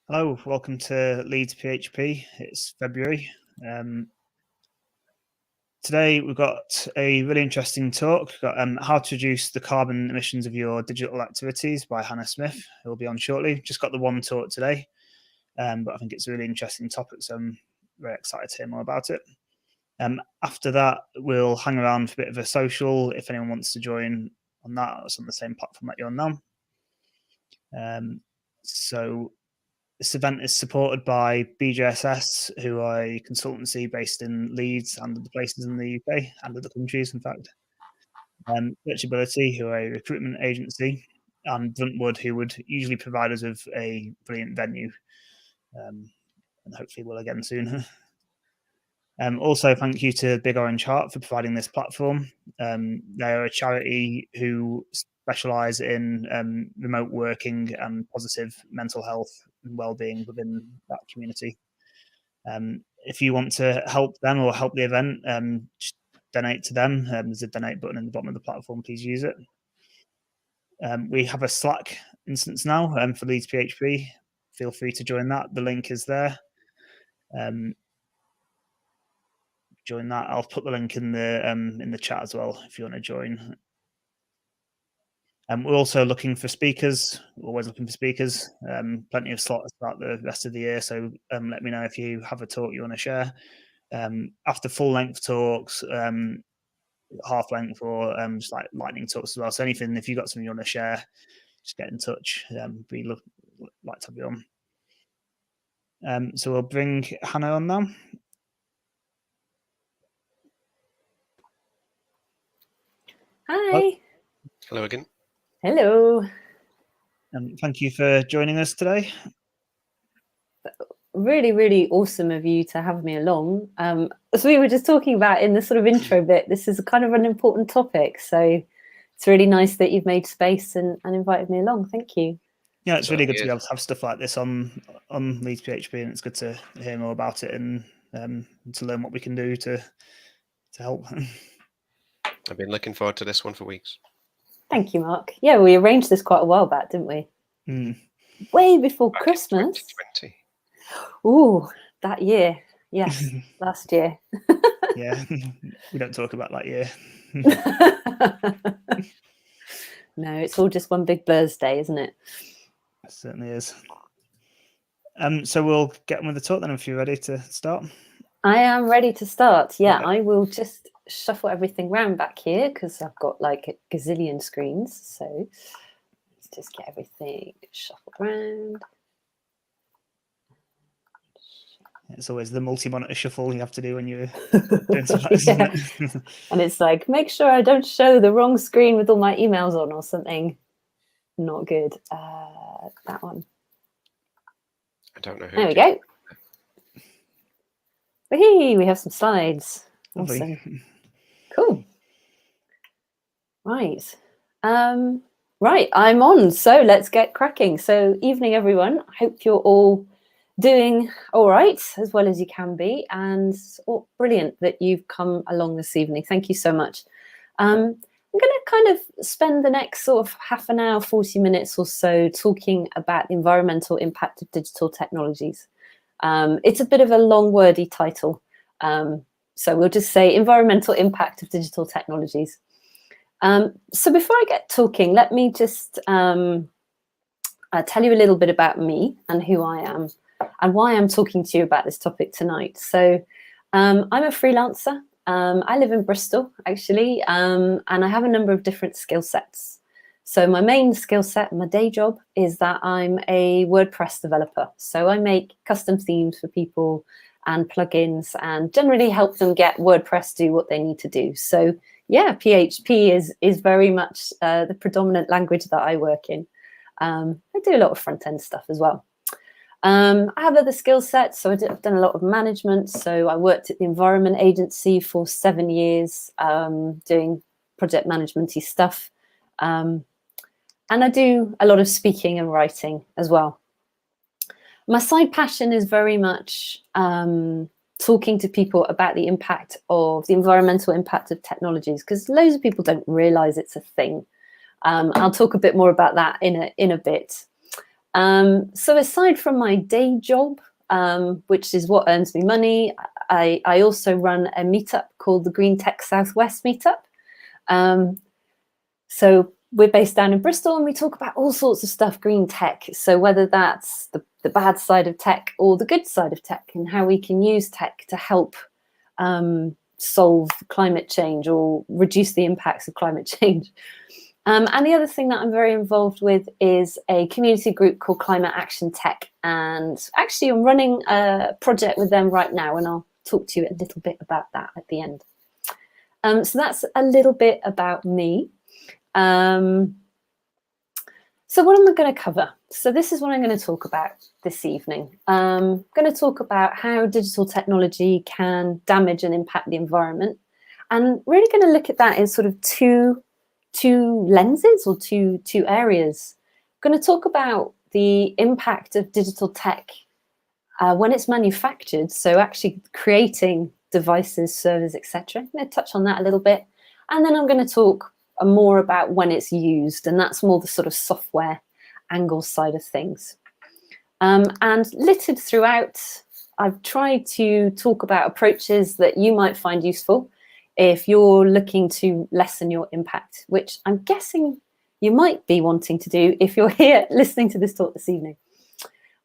Hello, welcome to Leeds PHP. It's February. Today we've got a really interesting talk. We've got how to reduce the carbon emissions of your digital activities by Hannah Smith, who will be on shortly. Just got the one talk today, but I think it's a really interesting topic, so I'm very excited to hear more about it. After that, we'll hang around for a bit of a social if anyone wants to join on that. It's on the same platform that you're on now. So this event is supported by BJSS, who are a consultancy based in Leeds and other places in the UK and other countries, in fact. Searchability, who are a recruitment agency, and Bruntwood, who would usually provide us with a brilliant venue, and hopefully will again soon. Also, thank you to Big Orange Heart for providing this platform. They are a charity who specialise in remote working and positive mental health and well-being within that community. If you want to help them or help the event, just donate to them. There's a donate button in the bottom of the platform. Please use it. We have a Slack instance now for Leeds PHP. Feel free to join that. The link is there. Join that. I'll put the link in the chat as well if you want to join. We're also looking for speakers. We're always looking for speakers. Plenty of slots throughout the rest of the year. So let me know if you have a talk you want to share. After full length talks, half length, or just like lightning talks as well. So anything, if you've got something you want to share, just get in touch. We'd like to have you on. So we'll bring Hannah on now. Hi. Hello again. Hello. Thank you for joining us today. Really, really awesome of you to have me along. As we were just talking about in the sort of intro bit, this is kind of an important topic. So it's really nice that you've made space and invited me along. Thank you. Yeah, it's really good to be able to have stuff like this on Leeds PHP, and it's good to hear more about it and to learn what we can do to help. I've been looking forward to this one for weeks. Thank you, Mark. Yeah, we arranged this quite a while back, didn't we? Way before Back Christmas. 2020. Oh, that year. Yes, last year. Yeah, we don't talk about that year. No, it's all just one big Thursday, isn't it? It certainly is. So we'll get on with the talk then if you're ready to start. I am ready to start. Yeah, Okay. I will just shuffle everything round back here because I've got like a gazillion screens. So let's just get everything shuffled around. It's always the multi-monitor shuffle you have to do when you're doing something like this, Yeah. isn't it? And it's like, make sure I don't show the wrong screen with all my emails on or something. Not good. That one. I don't know who. There we go. Hey, we have some slides. Lovely. Awesome. Cool. Right. Right, I'm on. So let's get cracking. So evening, everyone. I hope you're all doing all right, as well as you can be. And brilliant that you've come along this evening. Thank you so much. I'm going to kind of spend the next sort of half an hour, 40 minutes or so talking about the environmental impact of digital technologies. It's a bit of a long, wordy title. So we'll just say environmental impact of digital technologies. So before I get talking, let me just tell you a little bit about me and who I am and why I'm talking to you about this topic tonight. So I'm a freelancer. I live in Bristol, actually, and I have a number of different skill sets. So my main skill set, my day job, is that I'm a WordPress developer. So I make custom themes for people and plugins and generally help them get WordPress do what they need to do. So yeah, PHP is very much the predominant language that I work in. I do a lot of front-end stuff as well. I have other skill sets. So I've done a lot of management. So I worked at the Environment Agency for 7 years doing project management-y stuff. And I do a lot of speaking and writing as well. My side passion is very much talking to people about the impact of the environmental impact of technologies, because loads of people don't realize it's a thing. I'll talk a bit more about that in a bit. So aside from my day job, which is what earns me money, I also run a meetup called the Green Tech Southwest Meetup. So we're based down in Bristol, and we talk about all sorts of stuff, green tech. So whether that's the bad side of tech or the good side of tech, and how we can use tech to help solve climate change or reduce the impacts of climate change. And the other thing that I'm very involved with is a community group called Climate Action Tech. And actually, I'm running a project with them right now, and I'll talk to you a little bit about that at the end. So that's a little bit about me. So what am I going to cover? So this is what I'm going to talk about this evening. I'm going to talk about how digital technology can damage and impact the environment, and really going to look at that in sort of two lenses or two areas. I'm going to talk about the impact of digital tech when it's manufactured, so actually creating devices, servers, etc. I'm going to touch on that a little bit, and then I'm going to talk more about when it's used, and that's more the sort of software angle side of things. And littered throughout, I've tried to talk about approaches that you might find useful if you're looking to lessen your impact, which I'm guessing you might be wanting to do if you're here listening to this talk this evening.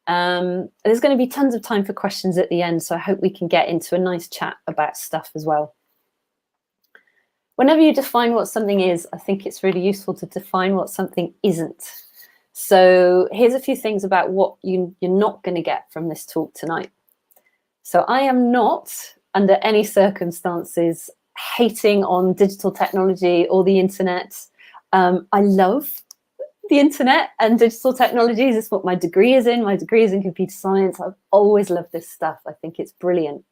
There's going to be tons of time for questions at the end, so I hope we can get into a nice chat about stuff as well. Whenever you define what something is, I think it's really useful to define what something isn't. So here's a few things about what you're not going to get from this talk tonight. So I am not, under any circumstances, hating on digital technology or the internet. I love the internet and digital technologies. It's what my degree is in. My degree is in computer science. I've always loved this stuff. I think it's brilliant.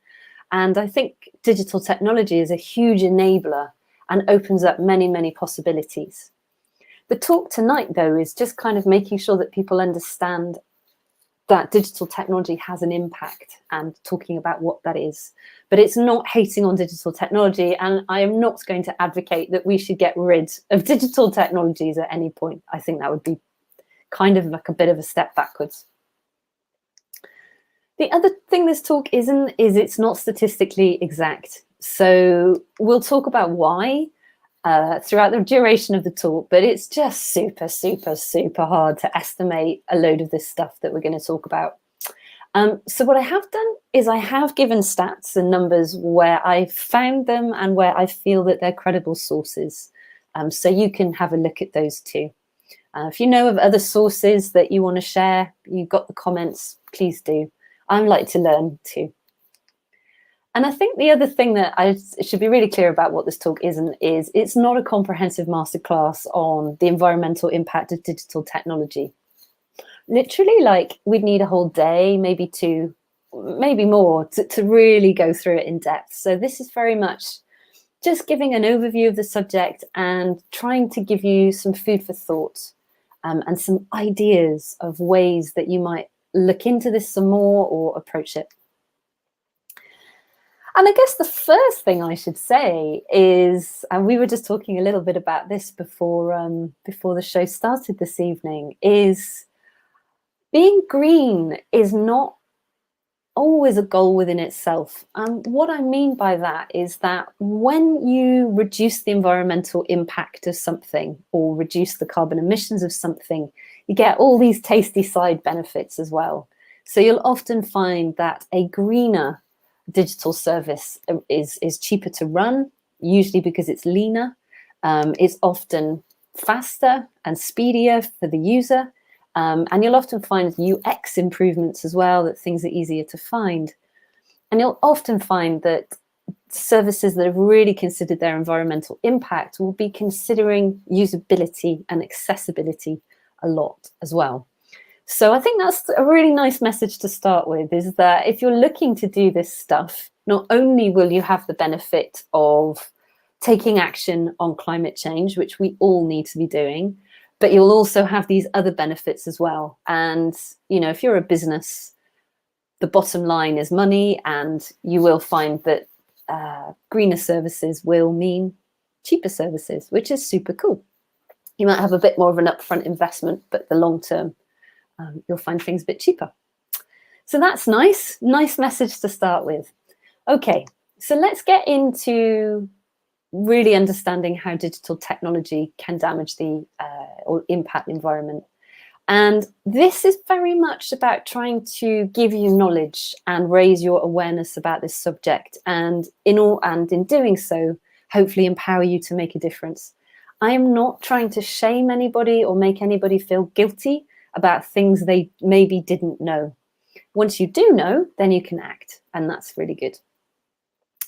And I think digital technology is a huge enabler and opens up many, many possibilities. The talk tonight, though, is just kind of making sure that people understand that digital technology has an impact and talking about what that is. But it's not hating on digital technology, and I am not going to advocate that we should get rid of digital technologies at any point. I think that would be kind of like a bit of a step backwards. The other thing this talk isn't is it's not statistically exact. So we'll talk about why throughout the duration of the talk, but it's just super, super, super hard to estimate a load of this stuff that we're going to talk about. So what I have done is I have given stats and numbers where I found them and where I feel that they're credible sources. So you can have a look at those too. If you know of other sources that you want to share, you've got the comments, please do. I like to learn too. And I think the other thing that I should be really clear about what this talk isn't is it's not a comprehensive masterclass on the environmental impact of digital technology. Literally, like, we'd need a whole day, maybe two, maybe more, to really go through it in depth. So this is very much just giving an overview of the subject and trying to give you some food for thought and some ideas of ways that you might look into this some more or approach it. And I guess the first thing I should say is, and we were just talking a little bit about this before the show started this evening, is being green is not always a goal within itself. And what I mean by that is that when you reduce the environmental impact of something or reduce the carbon emissions of something, you get all these tasty side benefits as well. So you'll often find that a greener digital service is cheaper to run, usually because it's leaner. It's often faster and speedier for the user. And you'll often find UX improvements as well, that things are easier to find. And you'll often find that services that have really considered their environmental impact will be considering usability and accessibility a lot as well. So I think that's a really nice message to start with, is that if you're looking to do this stuff, not only will you have the benefit of taking action on climate change, which we all need to be doing, but you'll also have these other benefits as well. And, you know, if you're a business, the bottom line is money, and you will find that greener services will mean cheaper services, which is super cool. You might have a bit more of an upfront investment, but the long-term you'll find things a bit cheaper. So that's nice message to start with. Okay, so let's get into really understanding how digital technology can damage or impact the environment. And this is very much about trying to give you knowledge and raise your awareness about this subject, and in doing so, hopefully empower you to make a difference. I am not trying to shame anybody or make anybody feel guilty about things they maybe didn't know. Once you do know, then you can act, and that's really good.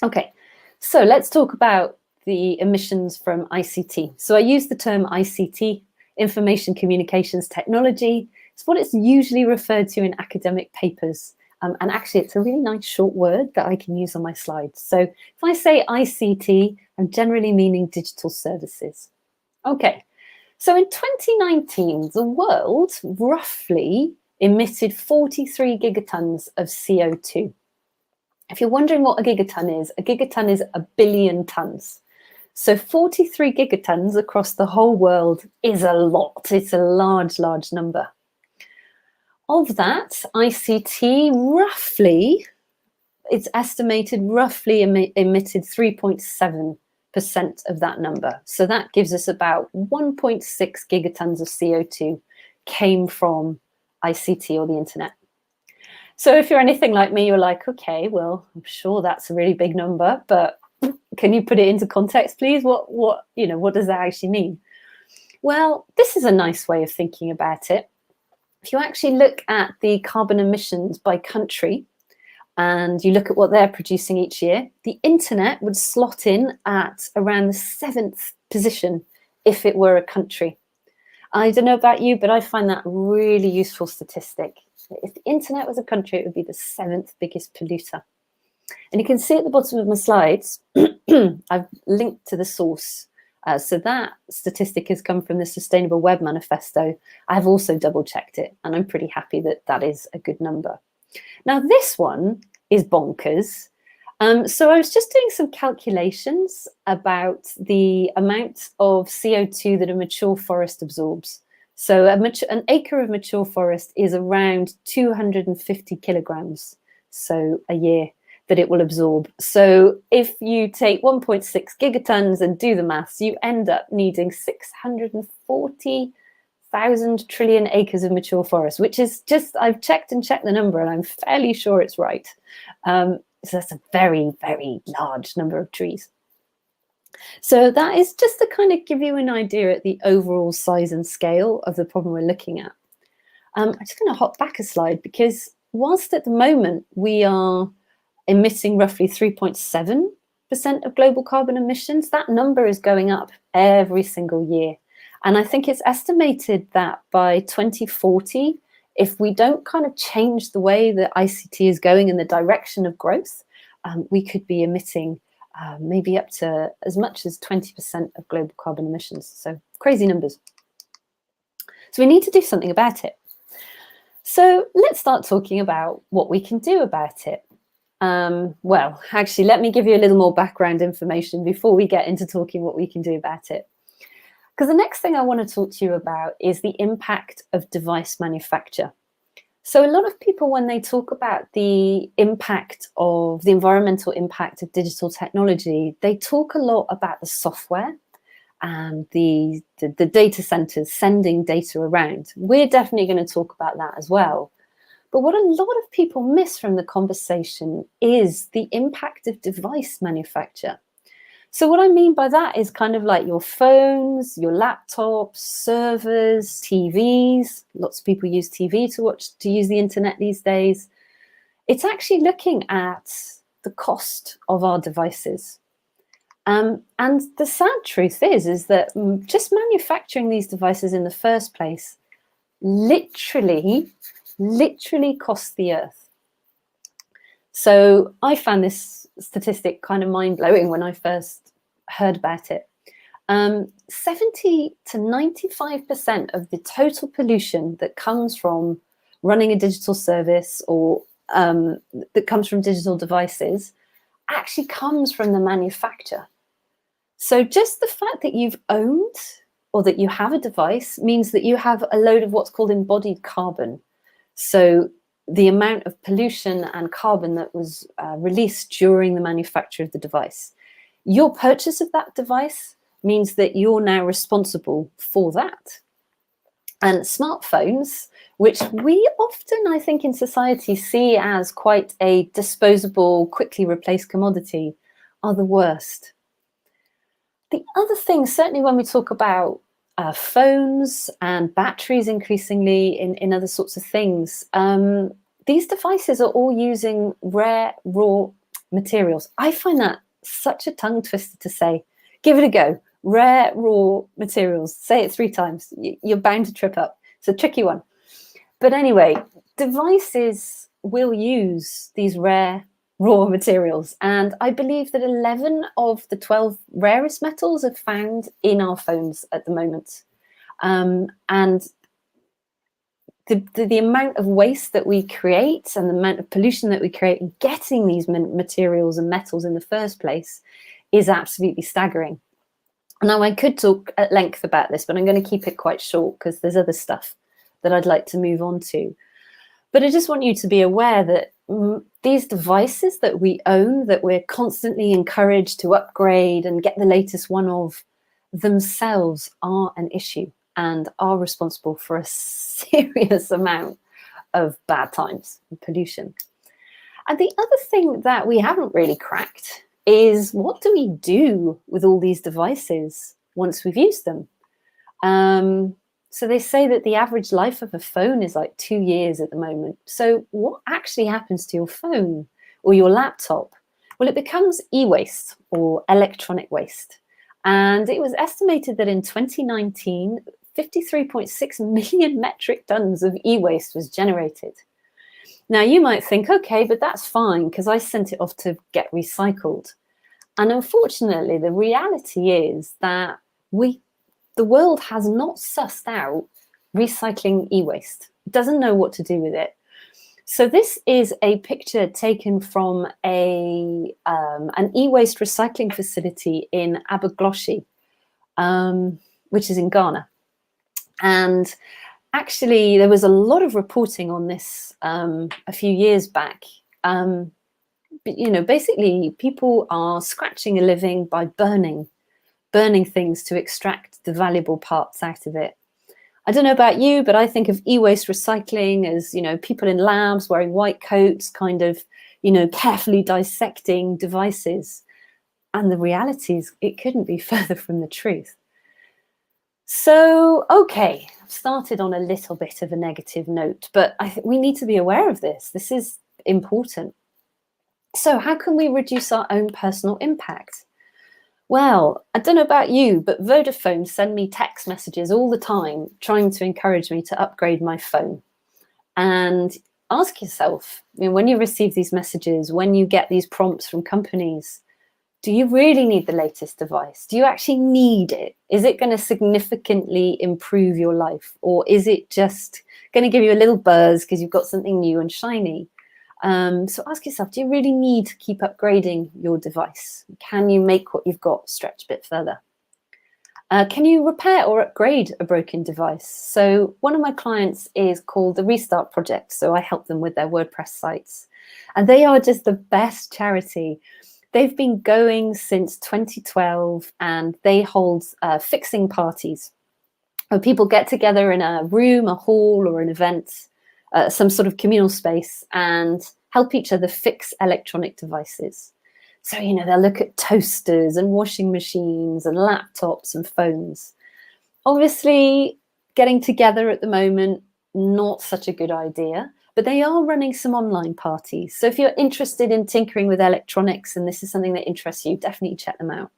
Okay, so let's talk about the emissions from ICT. So I use the term ICT, Information Communications Technology. It's what it's usually referred to in academic papers. And actually, it's a really nice short word that I can use on my slides. So if I say ICT, I'm generally meaning digital services. Okay, so in 2019, the world roughly emitted 43 gigatons of CO2. If you're wondering what a gigaton is a billion tons. So 43 gigatons across the whole world is a lot. It's a large, large number. Of that, ICT roughly, it's estimated roughly emitted 3.7% of that number. So that gives us about 1.6 gigatons of CO2 came from ICT or the internet. So if you're anything like me, you're like, okay, well, I'm sure that's a really big number, but can you put it into context, please? What does that actually mean? Well, this is a nice way of thinking about it. If you actually look at the carbon emissions by country and you look at what they're producing each year, the internet would slot in at around the 7th position if it were a country. I don't know about you, but I find that really useful statistic. If the internet was a country, it would be the 7th biggest polluter. And you can see at the bottom of my slides, I've linked to the source. So that statistic has come from the Sustainable Web Manifesto. I've also double checked it, and I'm pretty happy that that is a good number. Now, this one is bonkers. So I was just doing some calculations about the amount of CO2 that a mature forest absorbs. So an acre of mature forest is around 250 kilograms, so a year, that it will absorb. So if you take 1.6 gigatons and do the maths, you end up needing 640,000 trillion acres of mature forest, which is just, I've checked the number and I'm fairly sure it's right. So that's a very, very large number of trees. So that is just to kind of give you an idea at the overall size and scale of the problem we're looking at. I'm just going to hop back a slide, because whilst at the moment we are emitting roughly 3.7% of global carbon emissions, that number is going up every single year. And I think it's estimated that by 2040, if we don't kind of change the way that ICT is going in the direction of growth, we could be emitting maybe up to as much as 20% of global carbon emissions. So crazy numbers. So we need to do something about it. So let's start talking about what we can do about it. Well, actually, let me give you a little more background information before we get into talking what we can do about it. Because the next thing I want to talk to you about is the impact of device manufacture. So a lot of people, when they talk about the impact of the environmental impact of digital technology, they talk a lot about the software and the data centers sending data around. We're definitely going to talk about that as well. But what a lot of people miss from the conversation is the impact of device manufacture. So what I mean by that is kind of like your phones, your laptops, servers, TVs. Lots of people use TV to use the internet these days. It's actually looking at the cost of our devices. And the sad truth is that just manufacturing these devices in the first place literally costs the earth. So I found this statistic kind of mind-blowing when I first heard about it. 70 to 95% of the total pollution that comes from running a digital service or that comes from digital devices actually comes from the manufacturer. So just the fact that you've owned or that you have a device means that you have a load of what's called embodied carbon. So the amount of pollution and carbon that was released during the manufacture of the device. Your purchase of that device means that you're now responsible for that. And smartphones, which we often, I think, in society see as quite a disposable, quickly replaced commodity, are the worst. The other thing, certainly when we talk about phones and batteries increasingly in other sorts of things, these devices are all using rare, raw materials. I find that such a tongue twister to say. Give it a go. Rare, raw materials. Say it 3 times. You're bound to trip up. It's a tricky one. But anyway, devices will use these rare, raw materials. And I believe that 11 of the 12 rarest metals are found in our phones at the moment. And the amount of waste that we create and the amount of pollution that we create in getting these materials and metals in the first place is absolutely staggering. Now, I could talk at length about this, but I'm going to keep it quite short because there's other stuff that I'd like to move on to. But I just want you to be aware that these devices that we own, that we're constantly encouraged to upgrade and get the latest one of, themselves are an issue and are responsible for a serious amount of bad times and pollution. And the other thing that we haven't really cracked is, what do we do with all these devices once we've used them? So they say that the average life of a phone is like 2 years at the moment. So what actually happens to your phone or your laptop? Well, it becomes e-waste or electronic waste. And it was estimated that in 2019, 53.6 million metric tons of e-waste was generated. Now, you might think, okay, but that's fine because I sent it off to get recycled. And unfortunately, the reality is that the world has not sussed out recycling e-waste. It doesn't know what to do with it. So this is a picture taken from an e-waste recycling facility in Abergloshie, which is in Ghana. And actually, there was a lot of reporting on this a few years back. But, you know, basically, people are scratching a living by burning things to extract the valuable parts out of it. I don't know about you, but I think of e-waste recycling as, you know, people in labs wearing white coats, kind of, you know, carefully dissecting devices. And the reality is it couldn't be further from the truth. So, okay, I've started on a little bit of a negative note, but I think we need to be aware of this. This is important. So how can we reduce our own personal impact? Well, I don't know about you, but Vodafone send me text messages all the time trying to encourage me to upgrade my phone. And ask yourself, you know, when you receive these messages, when you get these prompts from companies, do you really need the latest device? Do you actually need it? Is it going to significantly improve your life? Or is it just going to give you a little buzz because you've got something new and shiny? So ask yourself, do you really need to keep upgrading your device? Can you make what you've got stretch a bit further? Can you repair or upgrade a broken device? So one of my clients is called the Restart Project. So I help them with their WordPress sites. And they are just the best charity. They've been going since 2012 and they hold fixing parties where people get together in a room, a hall or an event, some sort of communal space, and help each other fix electronic devices. So, you know, they'll look at toasters and washing machines and laptops and phones. Obviously, getting together at the moment, not such a good idea, but they are running some online parties. So if you're interested in tinkering with electronics and this is something that interests you, definitely check them out.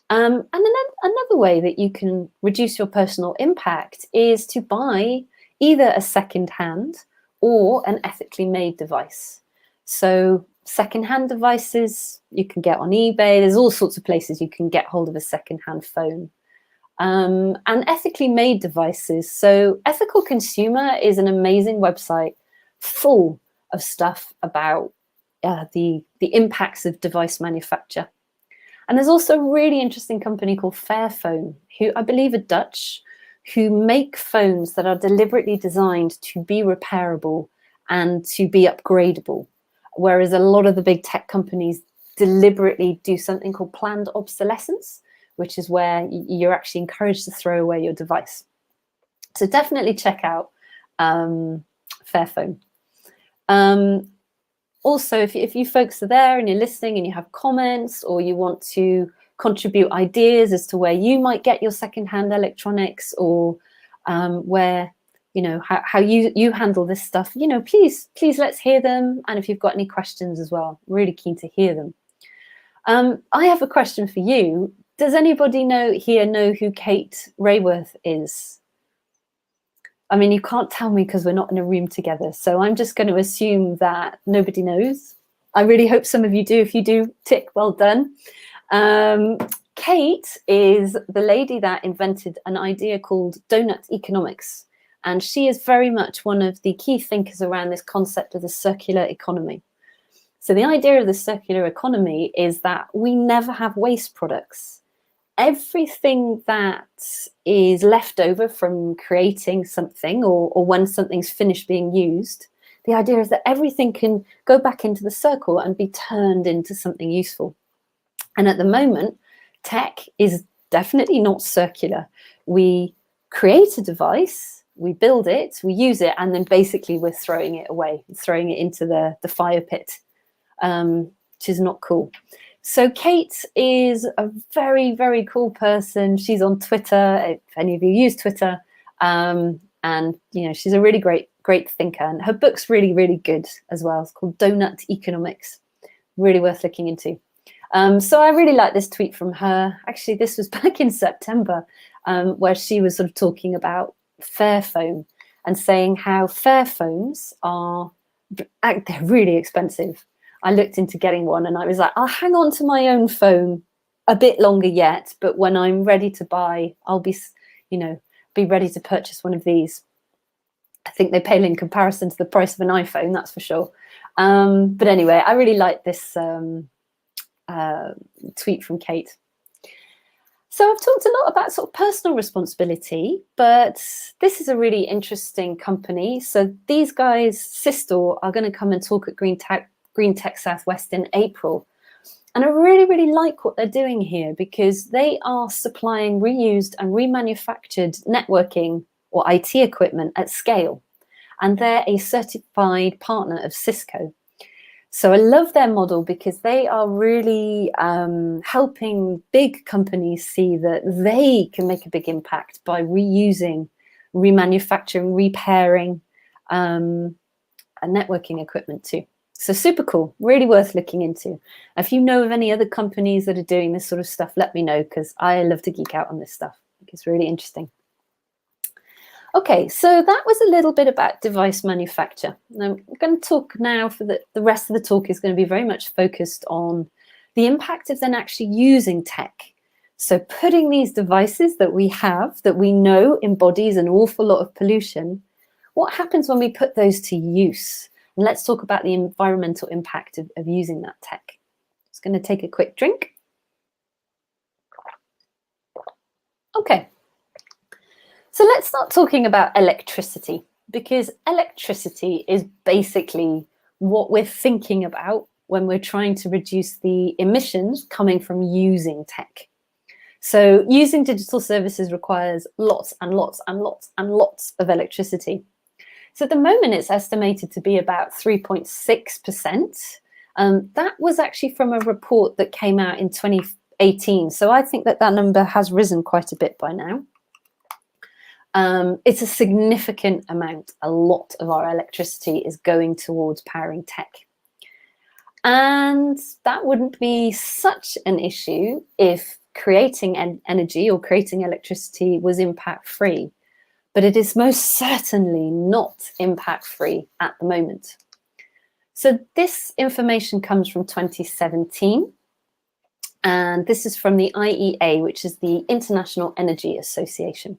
And another way that you can reduce your personal impact is to buy either a second-hand or an ethically made device. So second-hand devices you can get on eBay. There's all sorts of places you can get hold of a second-hand phone. And ethically made devices. So Ethical Consumer is an amazing website full of stuff about the impacts of device manufacture. And there's also a really interesting company called Fairphone, who I believe are Dutch, who make phones that are deliberately designed to be repairable and to be upgradable. Whereas a lot of the big tech companies deliberately do something called planned obsolescence, which is where you're actually encouraged to throw away your device. So definitely check out Fairphone. Also, if you folks are there and you're listening and you have comments, or you want to contribute ideas as to where you might get your secondhand electronics, or where, you know, how you handle this stuff, you know, please let's hear them. And if you've got any questions as well, really keen to hear them. I have a question for you. Does anybody know who Kate Rayworth is? I mean, you can't tell me because we're not in a room together. So I'm just going to assume that nobody knows. I really hope some of you do. If you do, tick, well done. Kate is the lady that invented an idea called donut economics. And she is very much one of the key thinkers around this concept of the circular economy. So the idea of the circular economy is that we never have waste products. Everything that is left over from creating something, or when something's finished being used, the idea is that everything can go back into the circle and be turned into something useful. And at the moment, tech is definitely not circular. We create a device, we build it, we use it, and then basically we're throwing it away, throwing it into the fire pit, which is not cool. So Kate is a very, very cool person. She's on Twitter, if any of you use Twitter. And, you know, she's a really great thinker. And her book's really, really good as well. It's called Donut Economics. Really worth looking into. So I really like this tweet from her. Actually, this was back in September, where she was sort of talking about Fairphone and saying how Fairphones they're really expensive. I looked into getting one and I was like, I'll hang on to my own phone a bit longer yet, but when I'm ready to buy, I'll be ready to purchase one of these. I think they pale in comparison to the price of an iPhone, that's for sure. But anyway, I really like this tweet from Kate. So I've talked a lot about sort of personal responsibility, but this is a really interesting company. So these guys, Sistor, are going to come and talk at Green Tech Southwest in April. And I really, really like what they're doing here, because they are supplying reused and remanufactured networking or IT equipment at scale. And they're a certified partner of Cisco. So I love their model because they are really helping big companies see that they can make a big impact by reusing, remanufacturing, repairing a networking equipment too. So super cool, really worth looking into. If you know of any other companies that are doing this sort of stuff, let me know, because I love to geek out on this stuff. I think it's really interesting. Okay, so that was a little bit about device manufacture. Now, I'm going to talk now for the rest of the talk is going to be very much focused on the impact of then actually using tech. So putting these devices that we have, that we know embodies an awful lot of pollution, what happens when we put those to use? And let's talk about the environmental impact of using that tech. Just going to take a quick drink. Okay. So let's start talking about electricity, because electricity is basically what we're thinking about when we're trying to reduce the emissions coming from using tech. So using digital services requires lots and lots and lots and lots of electricity. So at the moment, it's estimated to be about 3.6%. That was actually from a report that came out in 2018. So I think that number has risen quite a bit by now. It's a significant amount. A lot of our electricity is going towards powering tech. And that wouldn't be such an issue if creating energy or creating electricity was impact-free. But it is most certainly not impact-free at the moment. So this information comes from 2017. And this is from the IEA, which is the International Energy Association.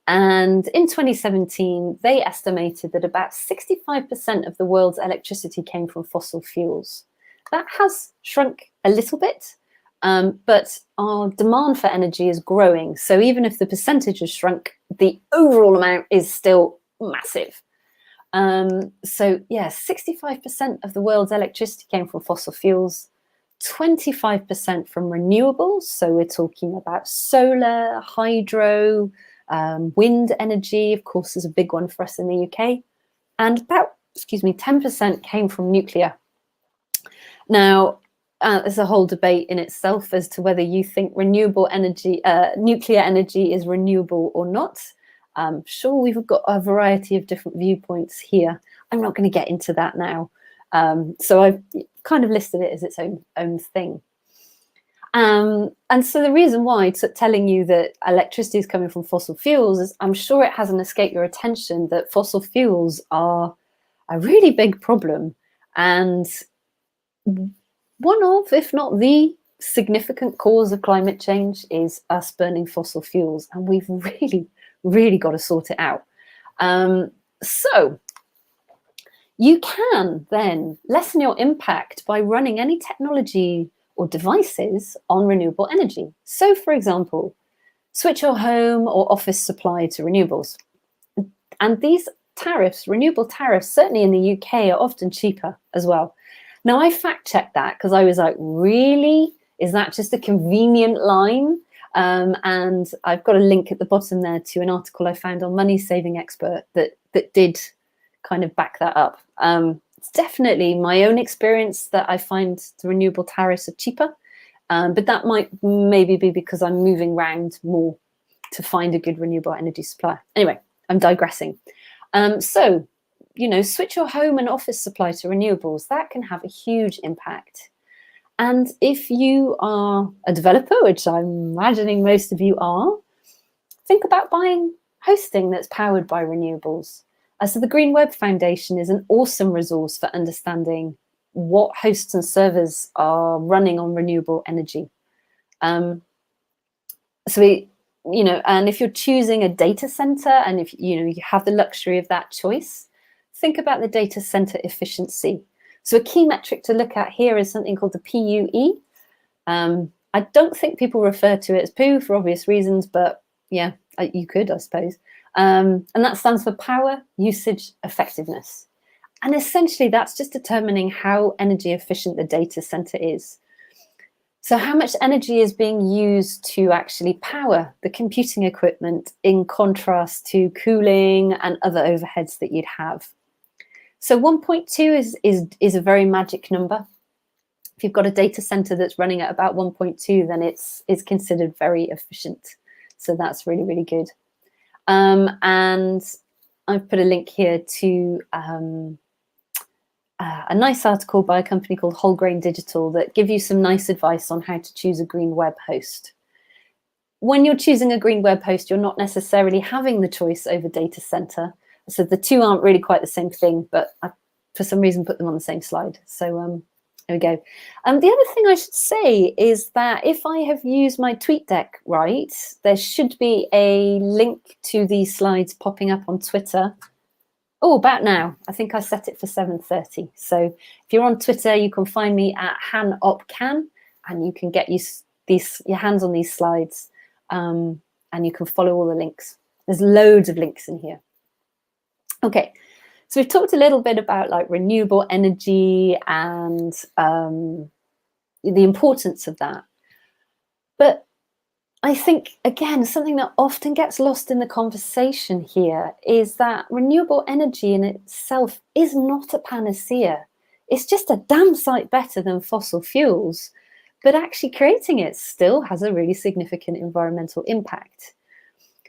And in 2017, they estimated that about 65% of the world's electricity came from fossil fuels. That has shrunk a little bit, But our demand for energy is growing. So even if the percentage has shrunk, the overall amount is still massive. So yeah, 65% of the world's electricity came from fossil fuels, 25% from renewables. So we're talking about solar, hydro, wind energy, of course, is a big one for us in the UK. And about, 10% came from nuclear. Now, there's a whole debate in itself as to whether you think renewable energy, nuclear energy is renewable or not. Sure, we've got a variety of different viewpoints here. I'm not going to get into that now. So I've kind of listed it as its own thing. And so the reason why telling you that electricity is coming from fossil fuels is I'm sure it hasn't escaped your attention that fossil fuels are a really big problem. And one of, if not the significant cause of climate change is us burning fossil fuels. And we've really got to sort it out. So you can then lessen your impact by running any technology or devices on renewable energy. So for example, switch your home or office supply to renewables. And these tariffs, renewable tariffs, certainly in the UK, are often cheaper as well. Now, I fact-checked that because I was like, really? Is that just a convenient line? And I've got a link at the bottom there to an article I found on Money Saving Expert that did kind of back that up. It's definitely my own experience that I find the renewable tariffs are cheaper, but that might maybe be because I'm moving around more to find a good renewable energy supply. Anyway, I'm digressing. So, switch your home and office supply to renewables. That can have a huge impact. And if you are a developer, which I'm imagining most of you are, think about buying hosting that's powered by renewables. So the Green Web Foundation is an awesome resource for understanding what hosts and servers are running on renewable energy. And if you're choosing a data center and if you have the luxury of that choice, think about the data center efficiency. So a key metric to look at here is something called the PUE. I don't think people refer to it as PUE for obvious reasons, but yeah, you could, I suppose. And that stands for power usage effectiveness. And essentially that's just determining how energy efficient the data center is. So how much energy is being used to actually power the computing equipment in contrast to cooling and other overheads that you'd have. So 1.2 is a very magic number. If you've got a data center that's running at about 1.2, then it's considered very efficient. So that's really, really good. And I've put a link here to a nice article by a company called Whole Grain Digital that give you some nice advice on how to choose a green web host. When you're choosing a green web host, you're not necessarily having the choice over data center. So the two aren't really quite the same thing, but I, for some reason, put them on the same slide. So there we go. The other thing I should say is that if I have used my TweetDeck right, there should be a link to these slides popping up on Twitter. Oh, about now. I think I set it for 7:30. So if you're on Twitter, you can find me at HanOpCan, and you can get your hands on these slides, and you can follow all the links. There's loads of links in here. Okay, so we've talked a little bit about like renewable energy and the importance of that. But I think, again, something that often gets lost in the conversation here is that renewable energy in itself is not a panacea. It's just a damn sight better than fossil fuels, but actually creating it still has a really significant environmental impact.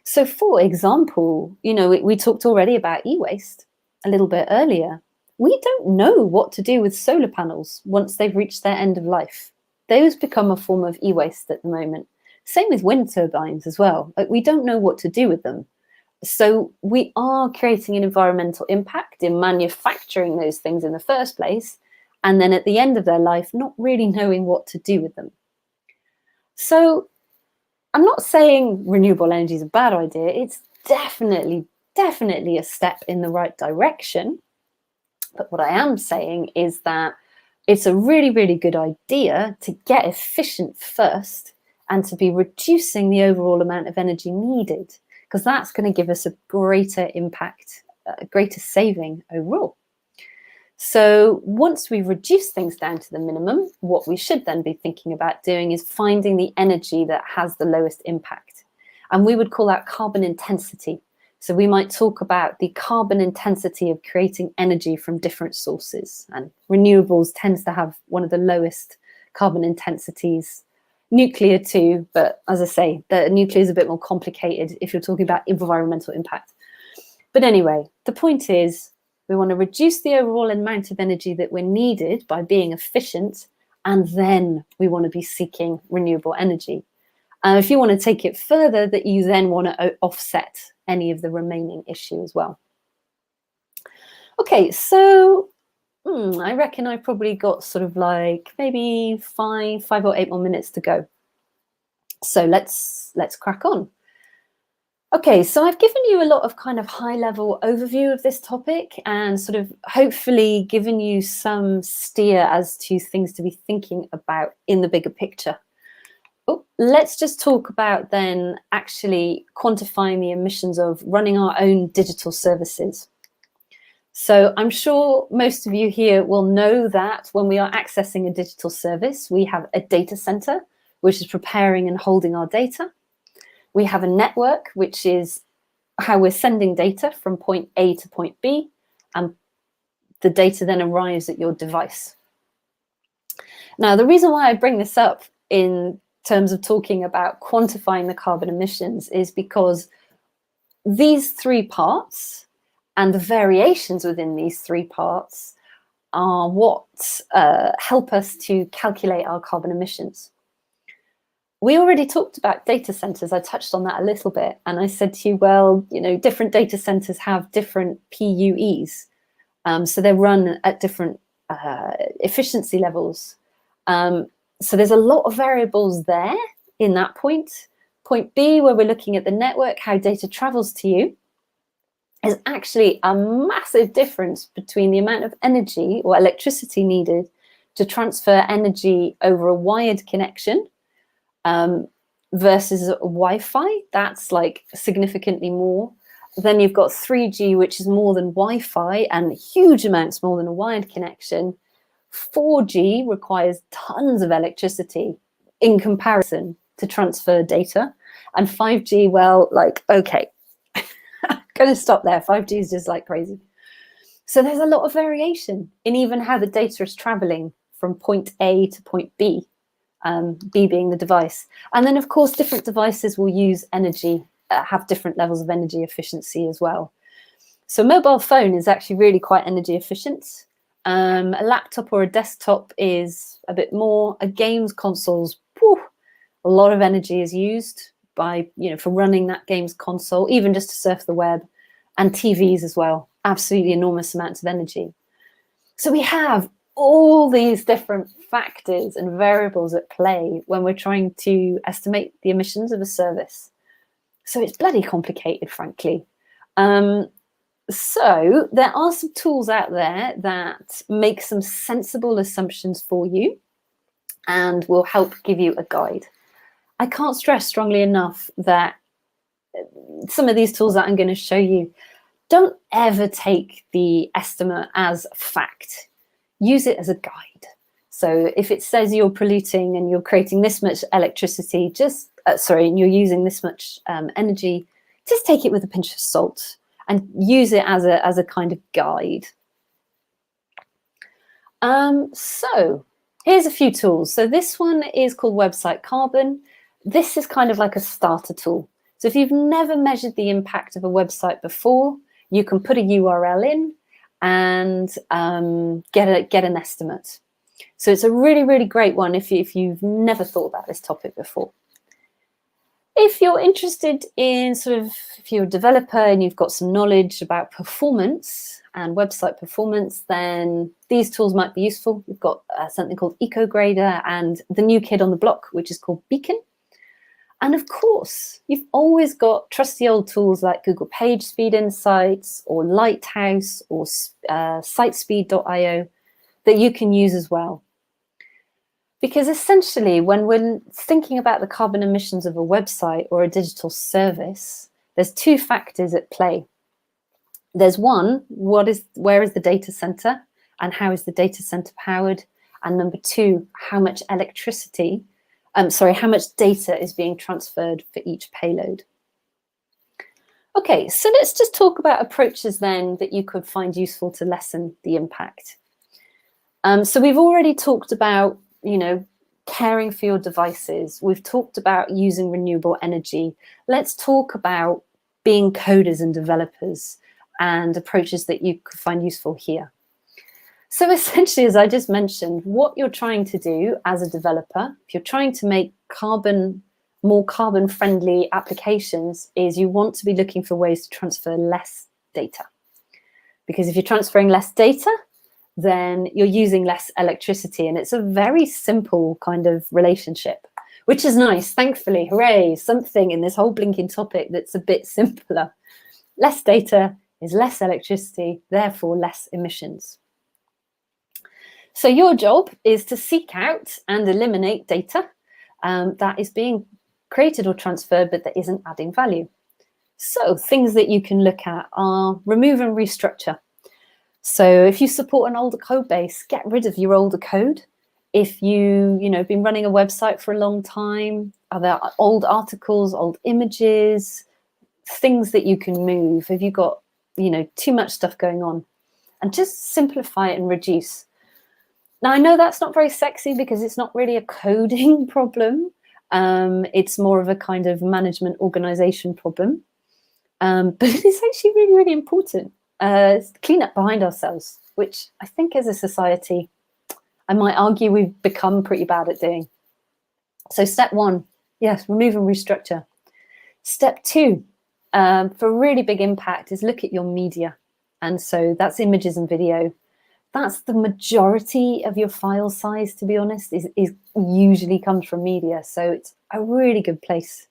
So for example, we talked already about e-waste a little bit earlier. We don't know what to do with solar panels once they've reached their end of life. Those become a form of e-waste at the moment. Same with wind turbines as well. We don't know what to do with them. So we are creating an environmental impact in manufacturing those things in the first place, and then at the end of their life, not really knowing what to do with them. So I'm not saying renewable energy is a bad idea. It's definitely a step in the right direction. But what I am saying is that it's a really, really good idea to get efficient first and to be reducing the overall amount of energy needed, because that's going to give us a greater impact, a greater saving overall. So once we reduce things down to the minimum, what we should then be thinking about doing is finding the energy that has the lowest impact. And we would call that carbon intensity. So we might talk about the carbon intensity of creating energy from different sources. And renewables tends to have one of the lowest carbon intensities. Nuclear too, but as I say, the nuclear is a bit more complicated if you're talking about environmental impact. But anyway, the point is, we want to reduce the overall amount of energy that we're needed by being efficient, and then we want to be seeking renewable energy. If you want to take it further, that you then want to offset any of the remaining issue as well. Okay, so I reckon I probably got sort of like maybe five or 8 more minutes to go. So let's crack on. Okay, so I've given you a lot of kind of high-level overview of this topic and sort of hopefully given you some steer as to things to be thinking about in the bigger picture. Oh, let's just talk about then actually quantifying the emissions of running our own digital services. So I'm sure most of you here will know that when we are accessing a digital service, we have a data center, which is preparing and holding our data. We have a network, which is how we're sending data from point A to point B, and the data then arrives at your device. Now, the reason why I bring this up in terms of talking about quantifying the carbon emissions is because these three parts and the variations within these three parts are what help us to calculate our carbon emissions. We already talked about data centers. I touched on that a little bit. And I said to you, well, you know, different data centers have different PUEs. So they run at different efficiency levels. So there's a lot of variables there in that point. Point B, where we're looking at the network, how data travels to you, is actually a massive difference between the amount of energy or electricity needed to transfer energy over a wired connection versus Wi-Fi. That's like significantly more. Then you've got 3G, which is more than Wi-Fi and huge amounts more than a wired connection. 4G requires tons of electricity in comparison to transfer data. And 5G, well, like, okay, I'm going to stop there. 5G is just like crazy. So there's a lot of variation in even how the data is traveling from point A to point B. B being the device. And then, of course, different devices will use energy, have different levels of energy efficiency as well. So mobile phone is actually really quite energy efficient. A laptop or a desktop is a bit more. A games console's, a lot of energy is used by, you know, for running that games console, even just to surf the web, and TVs as well. Absolutely enormous amounts of energy. So we have all these different factors and variables at play when we're trying to estimate the emissions of a service. So it's bloody complicated, frankly. So there are some tools out there that make some sensible assumptions for you and will help give you a guide. I can't stress strongly enough that some of these tools that I'm going to show you, don't ever take the estimate as fact. Use it as a guide. So if it says you're polluting and you're creating this much electricity, and you're using this much energy, just take it with a pinch of salt and use it as a kind of guide. So here's a few tools. So this one is called Website Carbon. This is kind of like a starter tool. So if you've never measured the impact of a website before, you can put a URL in and get an estimate. So it's a really, really great one if you've never thought about this topic before. If you're interested in if you're a developer and you've got some knowledge about performance and website performance, then these tools might be useful. We've got something called EcoGrader and the new kid on the block, which is called Beacon. And of course, you've always got trusty old tools like Google PageSpeed Insights or Lighthouse or sitespeed.io that you can use as well. Because essentially, when we're thinking about the carbon emissions of a website or a digital service, there's two factors at play. There's one, where is the data center and how is the data center powered? And number two, how much how much data is being transferred for each payload. Okay, so let's just talk about approaches then that you could find useful to lessen the impact. So we've already talked about, caring for your devices. We've talked about using renewable energy. Let's talk about being coders and developers and approaches that you could find useful here. So essentially, as I just mentioned, what you're trying to do as a developer, if you're trying to make more carbon-friendly applications, is you want to be looking for ways to transfer less data. Because if you're transferring less data, then you're using less electricity. And it's a very simple kind of relationship, which is nice. Thankfully, hooray, something in this whole blinking topic that's a bit simpler. Less data is less electricity, therefore less emissions. So your job is to seek out and eliminate data that is being created or transferred, but that isn't adding value. So things that you can look at are remove and restructure. So if you support an older code base, get rid of your older code. If you've been running a website for a long time, are there old articles, old images, things that you can move? Have you got, too much stuff going on? And just simplify it and reduce. Now, I know that's not very sexy because it's not really a coding problem. It's more of a kind of management organization problem. But it's actually really, really important. Clean up behind ourselves, which I think as a society, I might argue we've become pretty bad at doing. So step one, yes, remove and restructure. Step two, for really big impact, is look at your media. And so that's images and video. That's the majority of your file size, to be honest, is usually comes from media. So it's a really good place.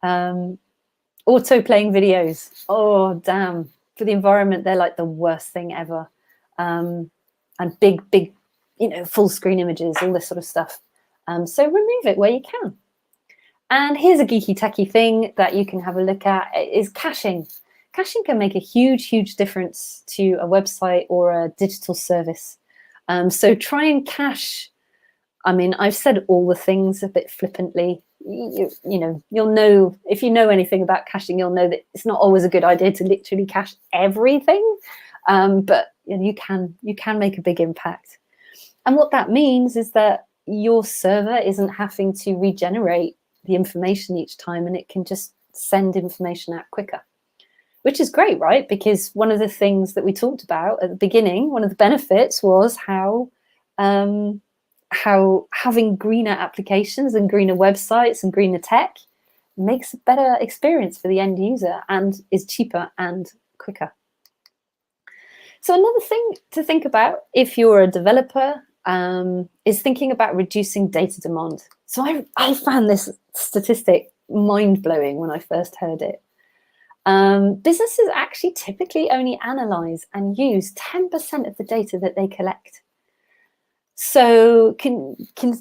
Auto playing videos. Oh, damn. For the environment, they're like the worst thing ever. And big, full screen images, all this sort of stuff. So remove it where you can. And here's a geeky techie thing that you can have a look at is caching. Caching can make a huge, huge difference to a website or a digital service. So try and cache. I mean, I've said all the things a bit flippantly. You'll know, if you know anything about caching, you'll know that it's not always a good idea to literally cache everything, but you can make a big impact. And what that means is that your server isn't having to regenerate the information each time, and it can just send information out quicker, which is great, right? Because one of the things that we talked about at the beginning, one of the benefits was how having greener applications and greener websites and greener tech makes a better experience for the end user and is cheaper and quicker. So another thing to think about if you're a developer is thinking about reducing data demand. So I found this statistic mind-blowing when I first heard it. Businesses actually typically only analyze and use 10% of the data that they collect. So can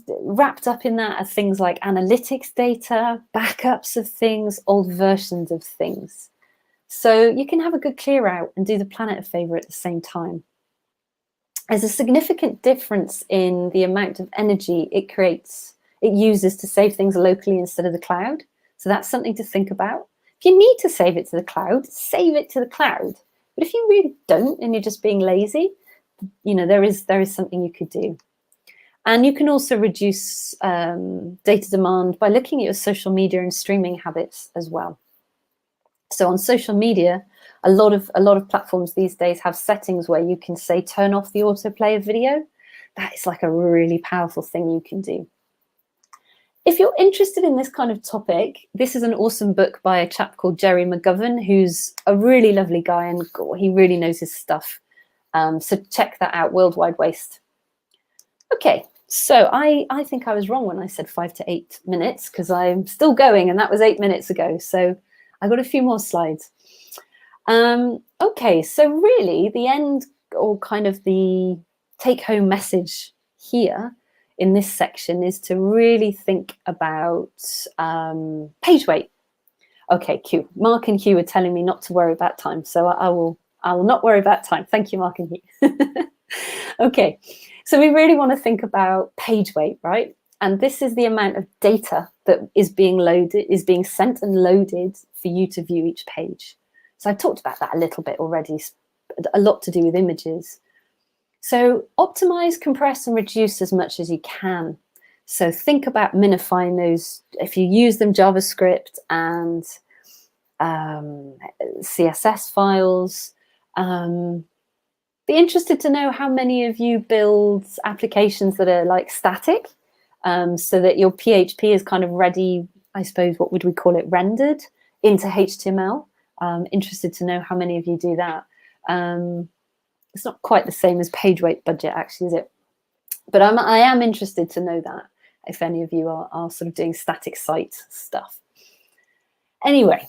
wrapped up in that are things like analytics data, backups of things, old versions of things. So you can have a good clear out and do the planet a favor at the same time. There's a significant difference in the amount of energy it uses to save things locally instead of the cloud. So that's something to think about. If you need to save it to the cloud, save it to the cloud. But if you really don't and you're just being lazy, there is something you could do. And you can also reduce data demand by looking at your social media and streaming habits as well. So on social media, a lot of platforms these days have settings where you can say turn off the autoplay of video. That is like a really powerful thing you can do. If you're interested in this kind of topic, this is an awesome book by a chap called Jerry McGovern, who's a really lovely guy, and he really knows his stuff. So check that out, Worldwide Waste. Okay, so I think I was wrong when I said 5 to 8 minutes, because I'm still going, and that was 8 minutes ago. So I got a few more slides. Okay, so really the end, or kind of the take-home message here in this section is to really think about page weight. Okay, Q. Mark and Hugh are telling me not to worry about time, so I will not worry about time. Thank you, Mark and Hugh. Okay, so we really want to think about page weight, right? And this is the amount of data that is being sent and loaded for you to view each page. So I've talked about that a little bit already, a lot to do with images. So optimize, compress, and reduce as much as you can. So think about minifying those. If you use them, JavaScript and CSS files. Be interested to know how many of you build applications that are like static, so that your PHP is kind of ready, I suppose, what would we call it, rendered into HTML. Interested to know how many of you do that. It's not quite the same as page weight budget, actually, is it? But I am interested to know that, if any of you are sort of doing static site stuff. Anyway,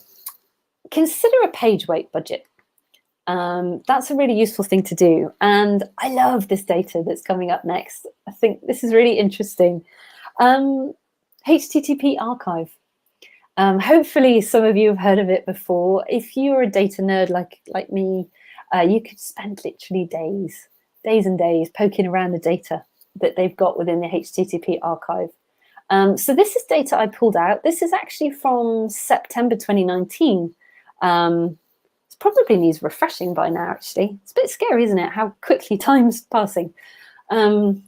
consider a page weight budget. That's a really useful thing to do. And I love this data that's coming up next. I think this is really interesting. HTTP archive. Hopefully some of you have heard of it before. If you're a data nerd like me, you could spend literally days and days poking around the data that they've got within the HTTP archive. So this is data I pulled out. This is actually from September 2019. It probably needs refreshing by now, actually. It's a bit scary, isn't it, how quickly time's passing. So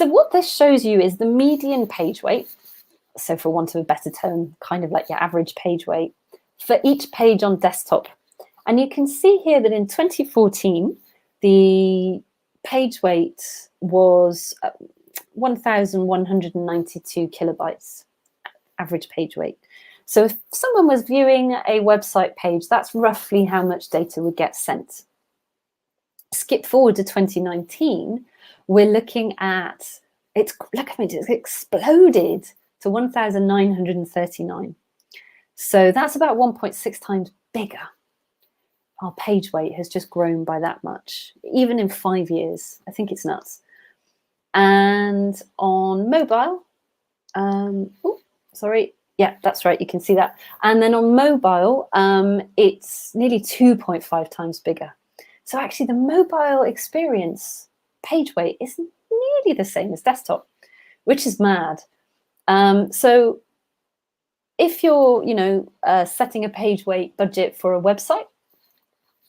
what this shows you is the median page weight. So for want of a better term, kind of like your average page weight for each page on desktop. And you can see here that in 2014, the page weight was 1,192 kilobytes, average page weight. So if someone was viewing a website page, that's roughly how much data would get sent. Skip forward to 2019, we're looking at, it's exploded to 1,939. So that's about 1.6 times bigger. Our page weight has just grown by that much, even in 5 years. I think it's nuts. And on mobile, yeah, that's right, you can see that. And then on mobile, it's nearly 2.5 times bigger. So actually the mobile experience page weight is nearly the same as desktop, which is mad. So if you're, setting a page weight budget for a website,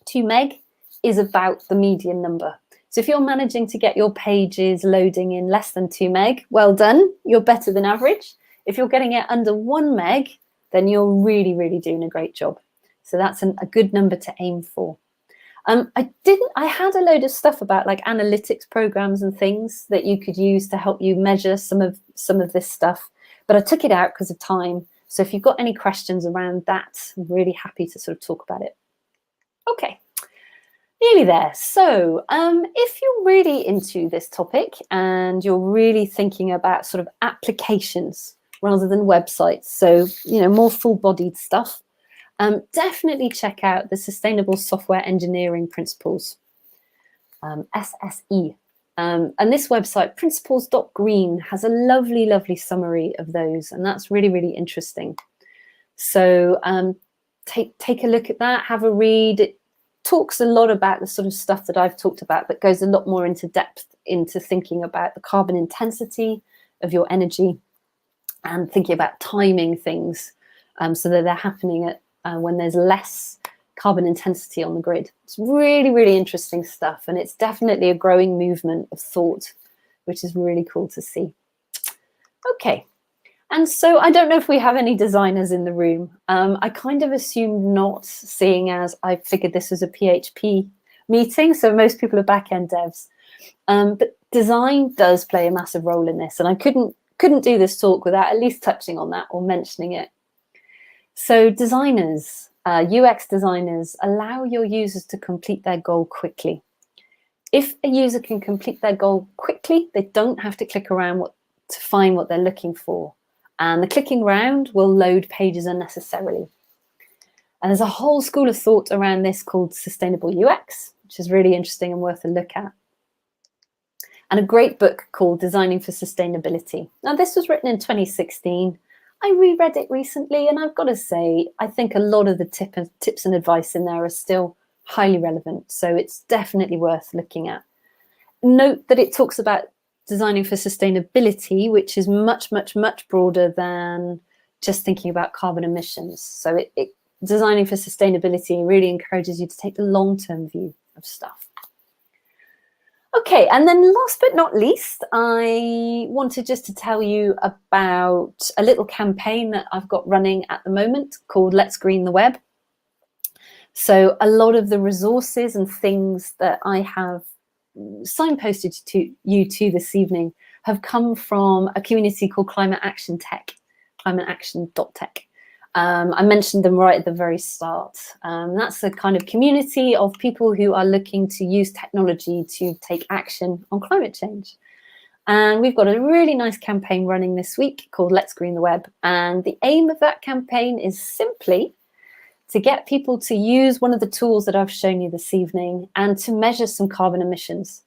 2 meg is about the median number. So if you're managing to get your pages loading in less than 2 meg, well done, you're better than average. If you're getting it under 1 meg, then you're really, really doing a great job. So that's a good number to aim for. I had a load of stuff about like analytics programs and things that you could use to help you measure some of this stuff, but I took it out because of time. So if you've got any questions around that, I'm really happy to sort of talk about it. Okay, nearly there. So if you're really into this topic and you're really thinking about sort of applications rather than websites, so, more full-bodied stuff, definitely check out the Sustainable Software Engineering Principles, SSE. And this website, principles.green, has a lovely, lovely summary of those, and that's really, really interesting. So take a look at that, have a read. It talks a lot about the sort of stuff that I've talked about, but goes a lot more into depth into thinking about the carbon intensity of your energy and thinking about timing things so that they're happening at when there's less carbon intensity on the grid. It's really, really interesting stuff, and it's definitely a growing movement of thought, which is really cool to see. Okay, and so I don't know if we have any designers in the room. I kind of assumed not, seeing as I figured this was a PHP meeting, so most people are back-end devs. But design does play a massive role in this, and I couldn't do this talk without at least touching on that or mentioning it. So designers, UX designers, allow your users to complete their goal quickly. If a user can complete their goal quickly, they don't have to click around to find what they're looking for. And the clicking around will load pages unnecessarily. And there's a whole school of thought around this called sustainable UX, which is really interesting and worth a look at. and a great book called Designing for Sustainability. Now, this was written in 2016. I reread it recently, and I've got to say, I think a lot of the tips and advice in there are still highly relevant. So it's definitely worth looking at. Note that it talks about designing for sustainability, which is much, much, much broader than just thinking about carbon emissions. So designing for sustainability really encourages you to take the long-term view of stuff. Okay, and then last but not least, I wanted just to tell you about a little campaign that I've got running at the moment called Let's Green the Web. So a lot of the resources and things that I have signposted to you this evening have come from a community called Climate Action Tech, climateaction.tech. I mentioned them right at the very start. That's a kind of community of people who are looking to use technology to take action on climate change. And we've got a really nice campaign running this week called Let's Green the Web. And the aim of that campaign is simply to get people to use one of the tools that I've shown you this evening and to measure some carbon emissions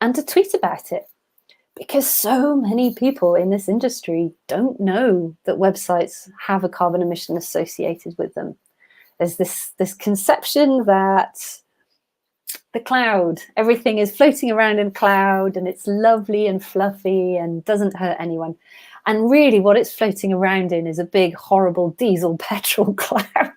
and to tweet about it. Because so many people in this industry don't know that websites have a carbon emission associated with them. There's this conception that the cloud, everything is floating around in cloud and it's lovely and fluffy and doesn't hurt anyone. And really what it's floating around in is a big, horrible diesel petrol cloud.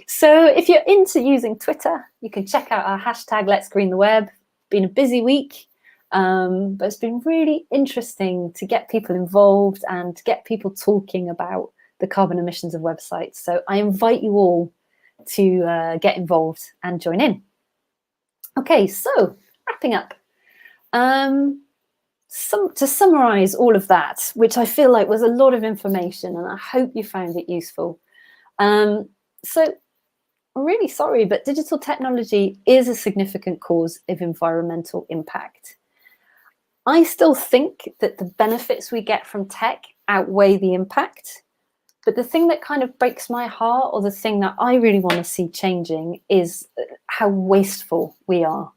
So if you're into using Twitter, you can check out our hashtag Let's Green the Web. Been a busy week. But it's been really interesting to get people involved and to get people talking about the carbon emissions of websites. So I invite you all to get involved and join in. Okay, so wrapping up. To summarize all of that, which I feel like was a lot of information, and I hope you found it useful. So I'm really sorry, but digital technology is a significant cause of environmental impact. I still think that the benefits we get from tech outweigh the impact. But the thing that kind of breaks my heart, or the thing that I really want to see changing, is how wasteful we are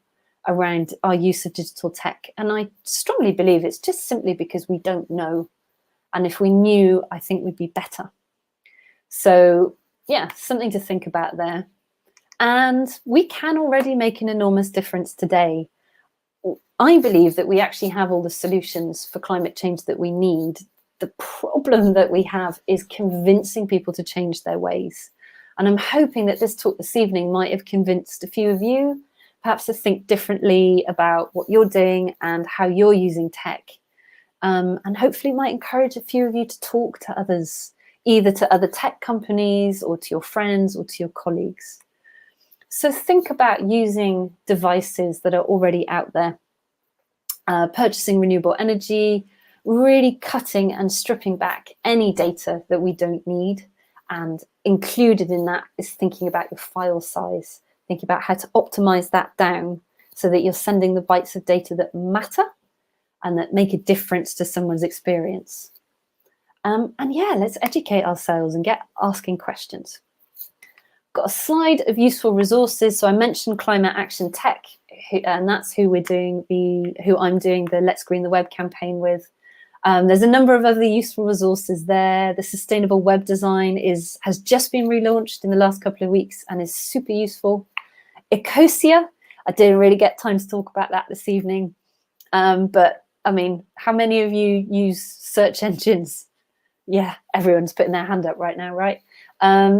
around our use of digital tech. And I strongly believe it's just simply because we don't know. And if we knew, I think we'd be better. So yeah, something to think about there. And we can already make an enormous difference today. I believe that we actually have all the solutions for climate change that we need. The problem that we have is convincing people to change their ways. And I'm hoping that this talk this evening might have convinced a few of you, perhaps to think differently about what you're doing and how you're using tech. And hopefully might encourage a few of you to talk to others, either to other tech companies or to your friends or to your colleagues. So think about using devices that are already out there. Purchasing renewable energy, really cutting and stripping back any data that we don't need. And included in that is thinking about your file size, thinking about how to optimize that down so that you're sending the bytes of data that matter and that make a difference to someone's experience. And yeah, let's educate ourselves and get asking questions. Got a slide of useful resources. So I mentioned Climate Action Tech, and that's who I'm doing the Let's Green the Web campaign with. There's a number of other useful resources there. The Sustainable Web Design has just been relaunched in the last couple of weeks and is super useful. Ecosia, I didn't really get time to talk about that this evening. But I mean, how many of you use search engines? Yeah, everyone's putting their hand up right now, right?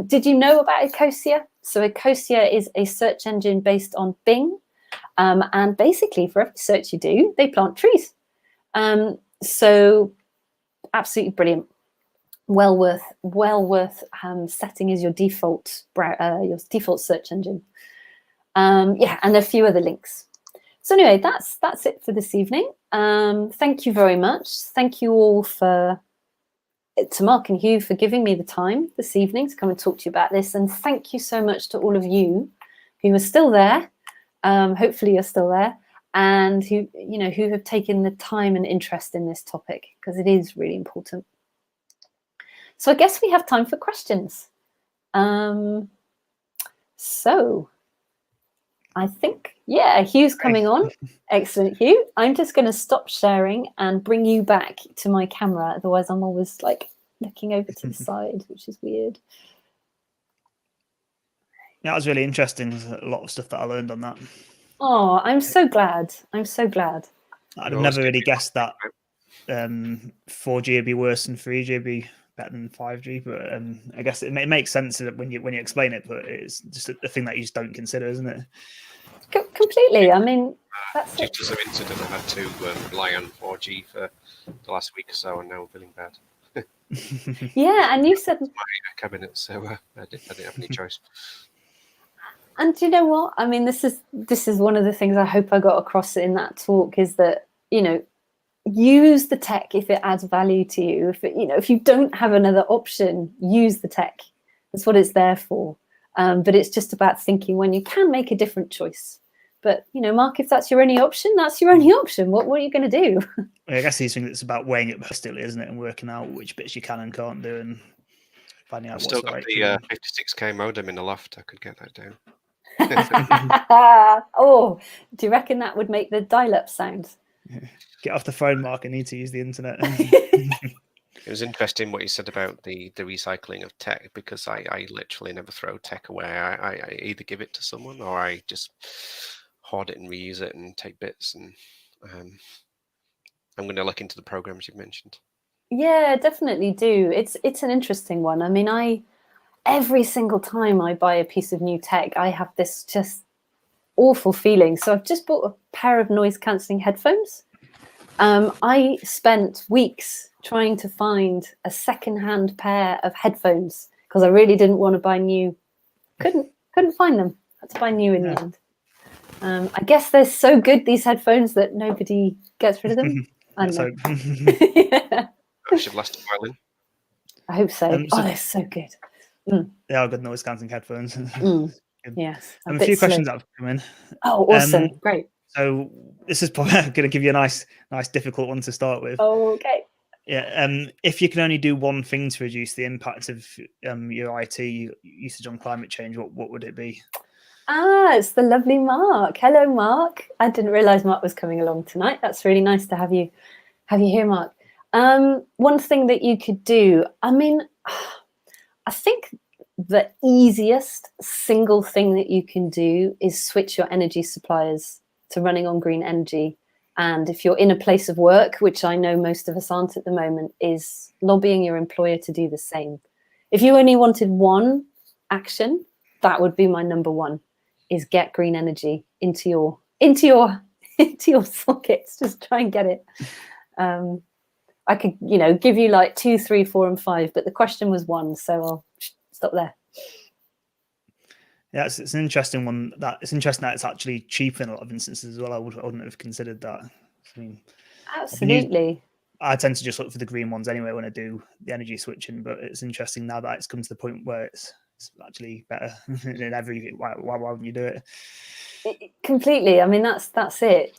Did you know about Ecosia? So Ecosia is a search engine based on Bing. And basically for every search you do, they plant trees. So absolutely brilliant. Well worth setting as your default search engine. Yeah, and a few other links. So anyway, that's it for this evening. Thank you very much. Thank you all to Mark and Hugh for giving me the time this evening to come and talk to you about this. And thank you so much to all of you who are still there. Hopefully you're still there, and who have taken the time and interest in this topic, because it is really important. So I guess we have time for questions. So I think, yeah, Hugh's coming on. Excellent, Hugh. I'm just going to stop sharing and bring you back to my camera. Otherwise, I'm always like looking over to the side, which is weird. Yeah, that was really interesting. There's a lot of stuff that I learned on that. Oh, I'm so glad. I'm so glad. I'd have never really guessed that 4G would be worse than 3G would be better than 5G, but I guess it makes sense when you explain it, but it's just a thing that you just don't consider, isn't it? Completely. I mean, that's due to some incident, I had to rely on 4G for the last week or so, and now I'm feeling bad. Yeah, and you said my cabinet, so I didn't have any choice. And do you know what? I mean, this is one of the things I hope I got across in that talk, is that, you know, use the tech if it adds value to you. If you don't have another option, use the tech. That's what it's there for. But it's just about thinking when you can make a different choice. But, you know, Mark, if that's your only option, that's your only option. What are you going to do? I guess these things, it's about weighing it still, isn't it? And working out which bits you can and can't do, and finding out I've what's still the got right the 56k modem in the loft. I could get that down. Oh, do you reckon that would make the dial-up sound? Get off the phone, Mark. I need to use the internet. It was interesting what you said about the recycling of tech, because I literally never throw tech away. I either give it to someone or I just hoard it and reuse it and take bits. And I'm going to look into the programs you've mentioned. Yeah, definitely do. It's an interesting one. I mean, every single time I buy a piece of new tech, I have this just awful feeling. So I've just bought a pair of noise cancelling headphones. I spent weeks trying to find a second-hand pair of headphones because I really didn't want to buy new. Couldn't find them. Had to buy new in the end. I guess they're so good, these headphones, that nobody gets rid of them. I don't know. Yeah. I should last a while in. I hope so. They're so good. They are good noise cancelling headphones. Yes. A few questions that have come in. Oh, awesome. Great. So this is probably going to give you a nice difficult one to start with. Okay. Yeah. If you can only do one thing to reduce the impact of your IT usage on climate change, what would it be? It's the lovely Mark. Hello, Mark. I didn't realise Mark was coming along tonight. That's really nice to have you here, Mark. One thing that you could do, I mean, I think the easiest single thing that you can do is switch your energy suppliers to running on green energy. And if you're in a place of work, which I know most of us aren't at the moment, is lobbying your employer to do the same. If you only wanted one action, that would be my number one, is get green energy into your sockets. Just try and get it. I could, give you like 2, 3, 4, and 5, but the question was 1, so I'll stop there. Yeah, it's an interesting one. It's interesting that it's actually cheap in a lot of instances as well. I wouldn't have considered that. I mean, absolutely. I tend to just look for the green ones anyway when I do the energy switching, but it's interesting now that it's come to the point where it's actually better in every. Why wouldn't you do it? Completely. I mean, that's it.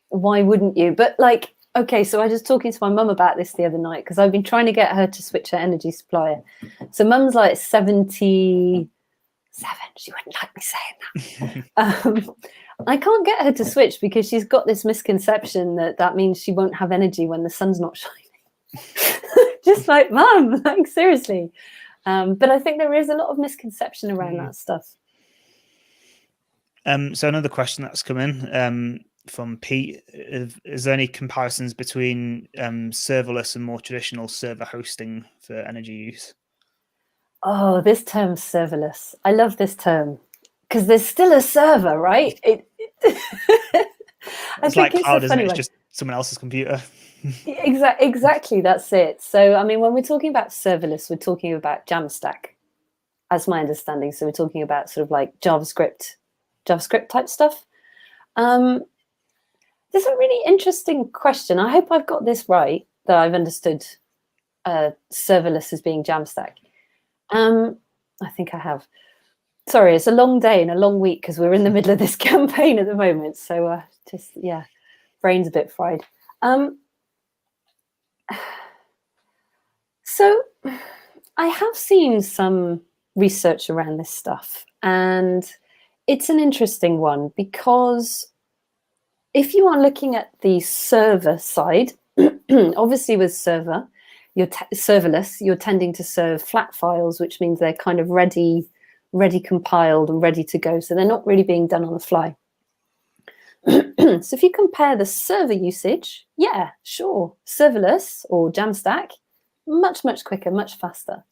Why wouldn't you? But like, okay, so I was just talking to my mum about this the other night because I've been trying to get her to switch her energy supplier. So mum's like 77. She wouldn't like me saying that. I can't get her to switch because she's got this misconception that means she won't have energy when the sun's not shining. Just like, Mum, like seriously. But I think there is a lot of misconception around that stuff. So another question that's come in from Pete: is there any comparisons between serverless and more traditional server hosting for energy use? Oh, this term serverless. I love this term because there's still a server, right? It's like cloud, isn't it? It's just someone else's computer. Exactly, that's it. So, I mean, when we're talking about serverless, we're talking about Jamstack, as my understanding. So we're talking about sort of like JavaScript type stuff. There's a really interesting question. I hope I've got this right, that I've understood serverless as being Jamstack. I think I have. Sorry, it's a long day and a long week because we're in the middle of this campaign at the moment. So brain's a bit fried. So I have seen some research around this stuff, and it's an interesting one, because if you are looking at the server side, obviously with serverless, you're tending to serve flat files, which means they're kind of ready compiled and ready to go. So they're not really being done on the fly. So if you compare the server usage, yeah, sure, serverless or Jamstack, much, much quicker, much faster.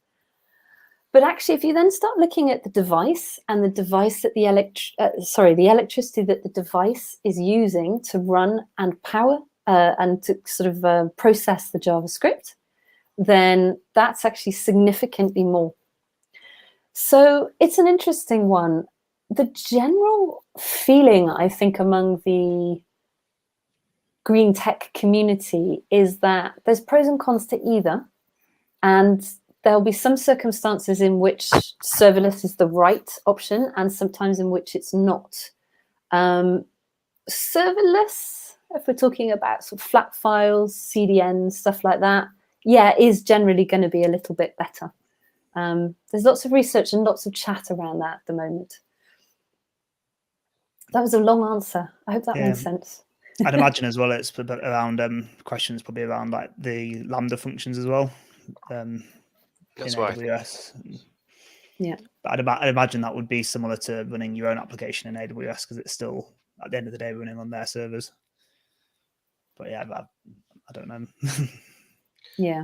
But actually, if you then start looking at the device and the device that the electricity that the device is using to run and power and to sort of process the JavaScript, then that's actually significantly more. So it's an interesting one. The general feeling, I think, among the green tech community is that there's pros and cons to either. And there'll be some circumstances in which serverless is the right option and sometimes in which it's not. Serverless, if we're talking about sort of flat files, CDNs, stuff like that, yeah, is generally going to be a little bit better. There's lots of research and lots of chat around that at the moment. That was a long answer. I hope that made sense. I'd imagine as well it's around questions probably around like the Lambda functions as well. That's in AWS. Yeah. But I'd imagine that would be similar to running your own application in AWS, because it's still, at the end of the day, running on their servers. But yeah, I don't know. Yeah.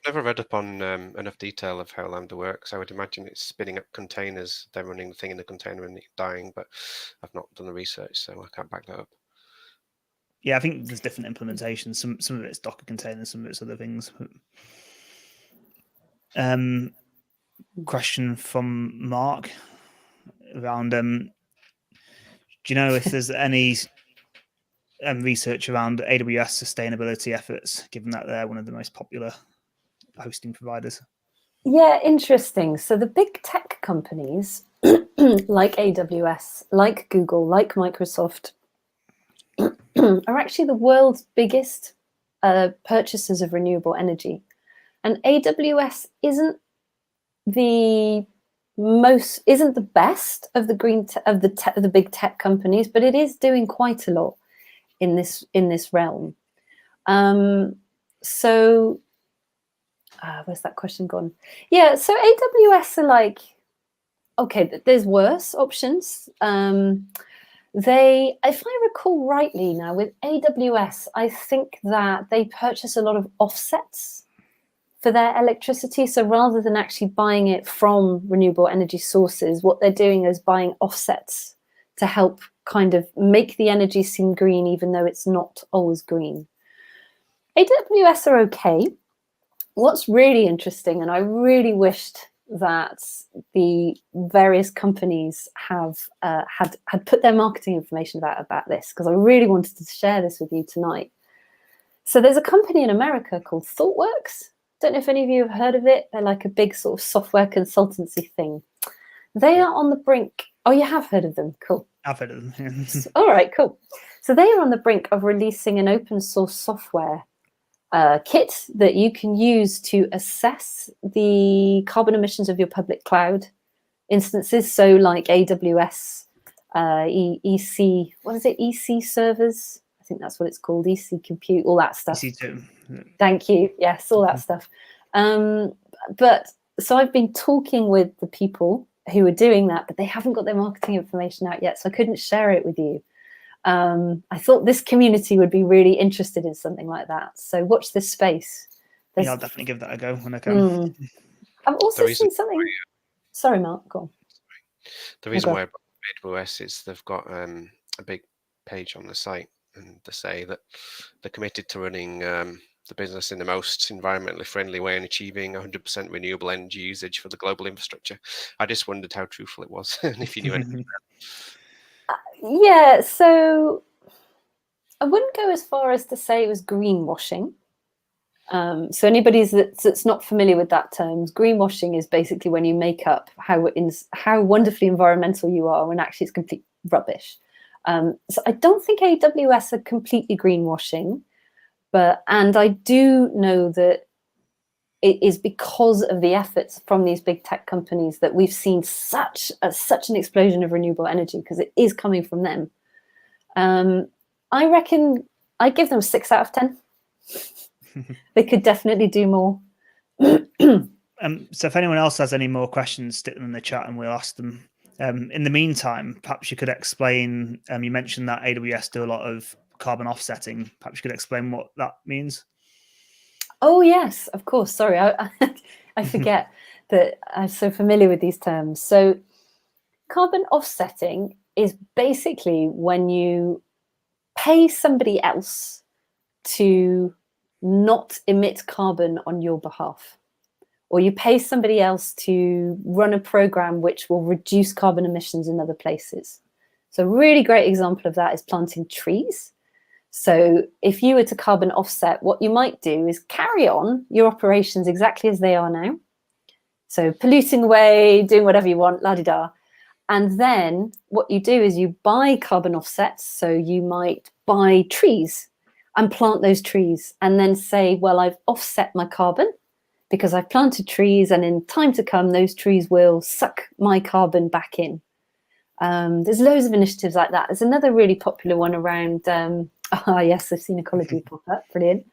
I've never read up on enough detail of how Lambda works. I would imagine it's spinning up containers, then running the thing in the container and dying, but I've not done the research, so I can't back that up. Yeah, I think there's different implementations. Some of it's Docker containers, some of it's other things. Question from Mark around, do you know if there's any research around AWS sustainability efforts, given that they're one of the most popular hosting providers? Yeah, interesting. So the big tech companies like AWS, like Google, like Microsoft are actually the world's biggest purchasers of renewable energy. And AWS isn't the best of the big tech companies, but it is doing quite a lot in this realm. So where's that question gone? Yeah, so AWS are like, okay, there's worse options. If I recall rightly now, with AWS, I think that they purchase a lot of offsets for their electricity. So rather than actually buying it from renewable energy sources, what they're doing is buying offsets to help kind of make the energy seem green, even though it's not always green. AWS are okay. What's really interesting, and I really wished that the various companies had put their marketing information about this, because I really wanted to share this with you tonight. So there's a company in America called ThoughtWorks. Don't know if any of you have heard of it. They're like a big sort of software consultancy thing. They are on the brink. Oh, you have heard of them? Cool. I've heard of them. All right, cool. So they are on the brink of releasing an open source software kit that you can use to assess the carbon emissions of your public cloud instances. So like AWS, EC, what is it? EC servers? I think that's what it's called. EC compute, all that stuff. EC2. Thank you. Yes, all that stuff. But so I've been talking with the people who are doing that, but they haven't got their marketing information out yet, so I couldn't share it with you. I thought this community would be really interested in something like that. So watch this space. Yeah, I'll definitely give that a go when I can. I've also seen something. Sorry, Mark, go on. The reason why I brought AWS is they've got a big page on the site, and they say that they're committed to running the business in the most environmentally friendly way and achieving 100% renewable energy usage for the global infrastructure. I just wondered how truthful it was and if you knew anything. Yeah, so I wouldn't go as far as to say it was greenwashing. So anybody that's not familiar with that term, greenwashing is basically when you make up how wonderfully environmental you are when actually it's complete rubbish. So I don't think AWS are completely greenwashing, and I do know that it is because of the efforts from these big tech companies that we've seen such an explosion of renewable energy, because it is coming from them. I reckon I give them 6 out of 10. They could definitely do more. So if anyone else has any more questions, stick them in the chat and we'll ask them. In the meantime, perhaps you could explain, you mentioned that AWS do a lot of carbon offsetting. Perhaps you could explain what that means. Oh, yes, of course. Sorry, I forget that I'm so familiar with these terms. So carbon offsetting is basically when you pay somebody else to not emit carbon on your behalf, or you pay somebody else to run a program which will reduce carbon emissions in other places. So a really great example of that is planting trees. So if you were to carbon offset, what you might do is carry on your operations exactly as they are now. So polluting away, doing whatever you want, la-di-da. And then what you do is you buy carbon offsets. So you might buy trees and plant those trees and then say, well, I've offset my carbon because I've planted trees, and in time to come, those trees will suck my carbon back in. There's loads of initiatives like that. There's another really popular one around, yes, I've seen ecology pop up, brilliant.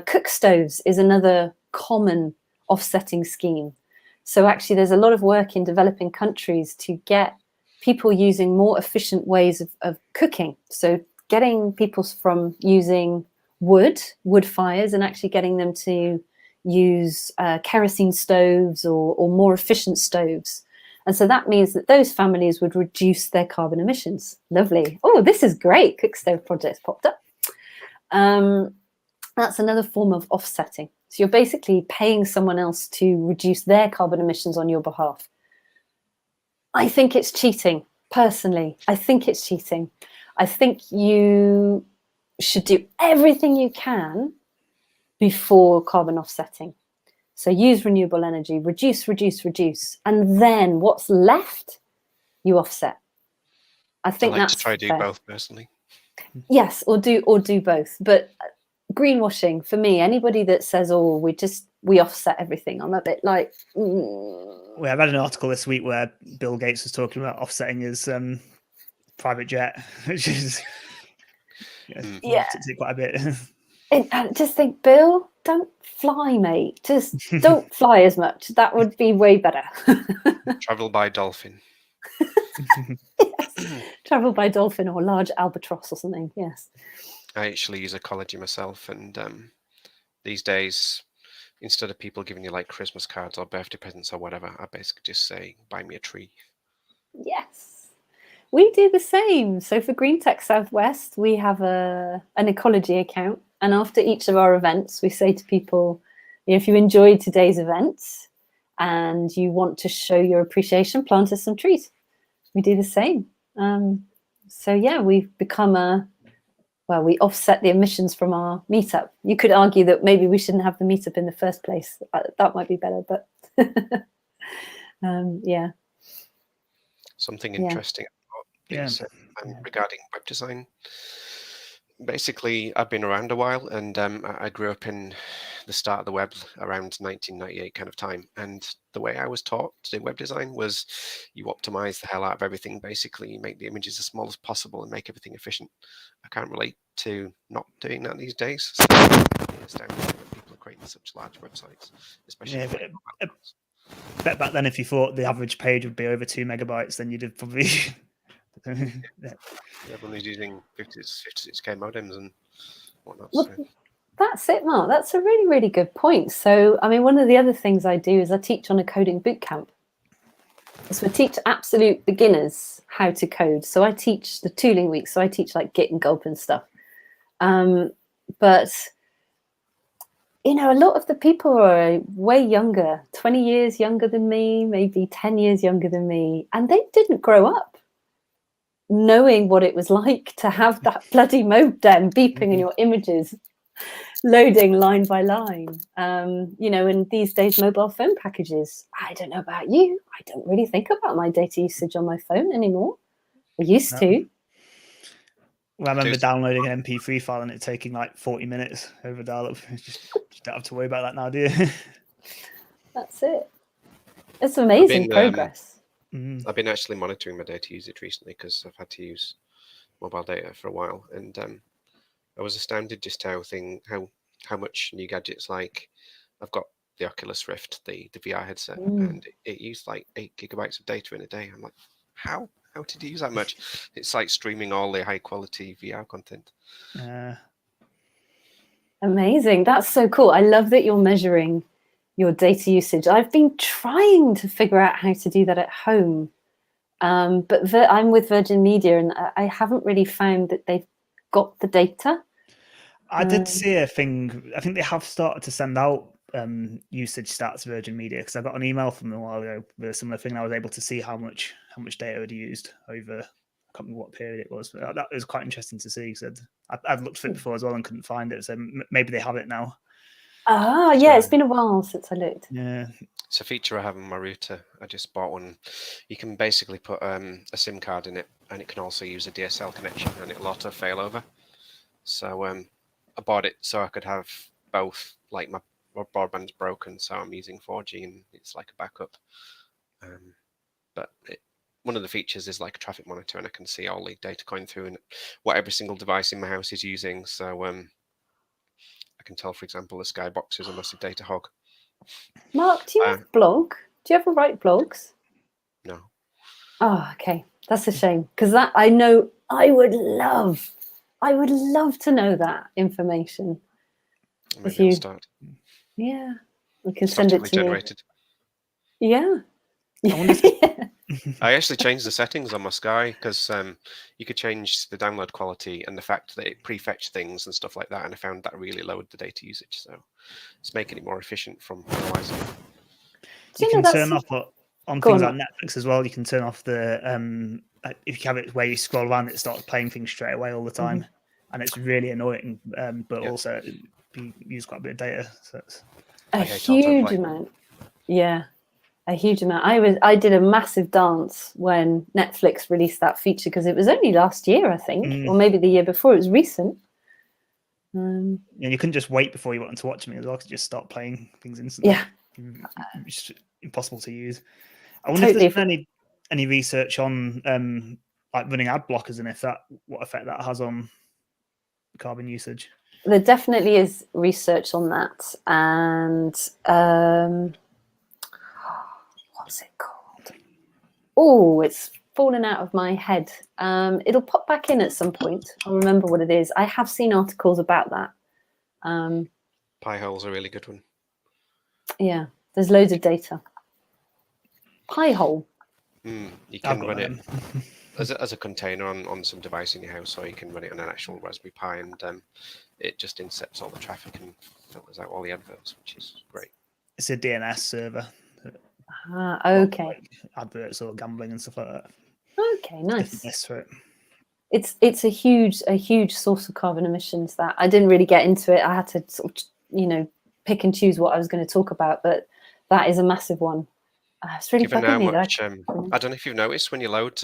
Cook stoves is another common offsetting scheme. So actually there's a lot of work in developing countries to get people using more efficient ways of cooking. So getting people from using wood fires and actually getting them to use kerosene stoves or more efficient stoves. And so that means that those families would reduce their carbon emissions. Lovely. Oh, this is great. Cook stove projects popped up. That's another form of offsetting. So you're basically paying someone else to reduce their carbon emissions on your behalf. I think it's cheating, personally. I think it's cheating. I think you should do everything you can before carbon offsetting. So use renewable energy, reduce, and then what's left, you offset. I think that's to try to do both personally. Yes, or do both. But greenwashing, for me, anybody that says, "Oh, we offset everything," I'm a bit like. Well, I read an article this week where Bill Gates was talking about offsetting his private jet, which is quite a bit. I just think, Bill, don't fly, mate. Just don't fly as much. That would be way better. Travel by dolphin. Yes. Travel by dolphin or large albatross or something. Yes. I actually use ecology myself, and these days, instead of people giving you like Christmas cards or birthday presents or whatever, I basically just say, buy me a tree. Yes. We do the same. So for Green Tech Southwest, we have an ecology account. And after each of our events, we say to people, if you enjoyed today's event and you want to show your appreciation, plant us some trees. We do the same. So yeah, we've become we offset the emissions from our meetup. You could argue that maybe we shouldn't have the meetup in the first place. That might be better, but yeah. Something interesting regarding web design. Basically, I've been around a while, and I grew up in the start of the web around 1998 kind of time. And the way I was taught to do web design was you optimize the hell out of everything. Basically, you make the images as small as possible and make everything efficient. I can't relate to not doing that these days. So it's down to people are creating such large websites, especially. I bet back then, if you thought the average page would be over 2 megabytes, then you'd have probably. Everyone's using 56k modems and whatnot. Well, that's it, Mark. That's a really, really good point. So, I mean, one of the other things I do is I teach on a coding bootcamp. So I teach absolute beginners how to code. So I teach the tooling week. So I teach like Git and Gulp and stuff. But, a lot of the people are way younger, 20 years younger than me, maybe 10 years younger than me. And they didn't grow up knowing what it was like to have that bloody modem beeping in your images, loading line by line. And these days, mobile phone packages, I don't know about you, I don't really think about my data usage on my phone anymore. I used to. Well, I remember downloading an MP3 file and it taking like 40 minutes over dial-up. Just don't have to worry about that now, do you? That's it. It's amazing progress. I've been actually monitoring my data usage recently because I've had to use mobile data for a while, and I was astounded just how much new gadgets, like I've got the Oculus Rift, the VR headset, and it used like 8 gigabytes of data in a day. I'm like, how did you use that much? It's like streaming all the high quality VR content. Amazing. That's so cool. I love that you're measuring your data usage. I've been trying to figure out how to do that at home, but I'm with Virgin Media, and I haven't really found that they've got the data. I did see a thing. I think they have started to send out usage stats, Virgin Media, because I got an email from them a while ago with a similar thing. I was able to see how much data had used over, I can't remember what period it was, but that was quite interesting to see. So I'd looked for it before as well and couldn't find it, so maybe they have it now. Yeah, it's been a while since I looked. Yeah, it's a feature I have on my router. I just bought one. You can basically put a SIM card in it, and it can also use a DSL connection, and it'll auto fail over. So I bought it so I could have both. Like my broadband's broken, so I'm using 4G, and it's like a backup. But one of the features is like a traffic monitor, and I can see all the data going through and what every single device in my house is using. So I can tell, for example, the Skybox is a massive data hog. Mark, do you have a blog? Do you ever write blogs? No. Oh, okay. That's a shame, because that I know I would love to know that information. Maybe I'll start. Yeah, we can send it to generated. Me. Yeah. I actually changed the settings on my Sky because you could change the download quality and the fact that it prefetched things and stuff like that, and I found that really lowered the data usage. So it's making it more efficient from analyzing. You can turn off on things like Netflix as well. You can turn off the if you have it where you scroll around, it starts playing things straight away all the time, and it's really annoying. But also you use quite a bit of data, so it's a huge amount. Yeah. A huge amount. I did a massive dance when Netflix released that feature, because it was only last year, I think, or maybe the year before. It was recent. And you couldn't just wait before you wanted to watch them as well, because just start playing things instantly. Yeah, it's impossible to use. I wonder if there's been any research on like running ad blockers, and if what effect that has on carbon usage. There definitely is research on that, and what's it called? Oh, it's fallen out of my head. It'll pop back in at some point. I'll remember what it is. I have seen articles about that. Pi-hole's a really good one. Yeah, there's loads of data. Pi-hole. You can run it as a container on some device in your house, or you can run it on an actual Raspberry Pi, and it just incepts all the traffic and filters out all the adverts, which is great. It's a DNS server. Okay. Like adverts or gambling and stuff like that. Okay, nice. For it. It's a huge source of carbon emissions. That I didn't really get into it. I had to sort of, pick and choose what I was going to talk about, but that is a massive one. It's really Given how much, I don't know if you've noticed when you load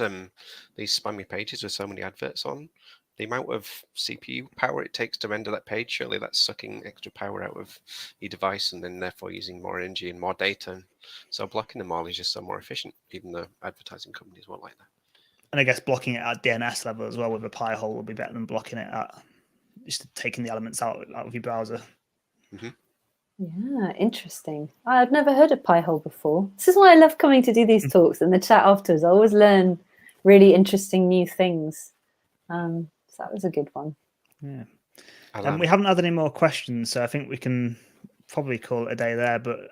these spammy pages with so many adverts on, the amount of CPU power it takes to render that page, surely that's sucking extra power out of your device, and then therefore using more energy and more data. So blocking them all is just so more efficient, even though advertising companies won't like that. And I guess blocking it at DNS level as well with a Pi-hole will be better than blocking it at just taking the elements out of your browser. Yeah, interesting. I've never heard of Pi-hole before. This is why I love coming to do these talks and the chat afterwards. I always learn really interesting new things. So that was a good one. Yeah. We haven't had any more questions, so I think we can probably call it a day there, but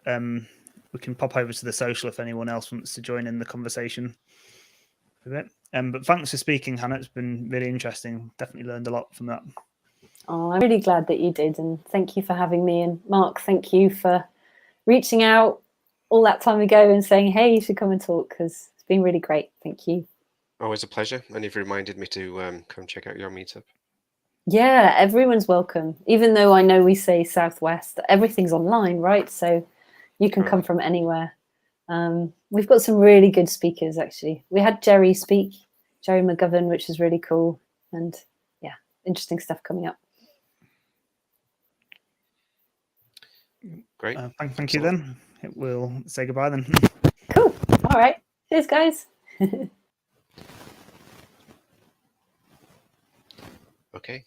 we can pop over to the social if anyone else wants to join in the conversation a bit. But thanks for speaking, Hannah. It's been really interesting. Definitely learned a lot from that. Oh, I'm really glad that you did, and thank you for having me. And Mark, thank you for reaching out all that time ago and saying, hey, you should come and talk, because it's been really great. Thank you. Always a pleasure. And you've reminded me to come check out your meetup. Yeah, everyone's welcome. Even though I know we say Southwest, everything's online, right? So you can come from anywhere. We've got some really good speakers, actually. We had Jerry speak, Jerry McGovern, which was really cool. And yeah, interesting stuff coming up. Great. Thank you then. We'll say goodbye then. Cool. All right. Cheers, guys. Okay.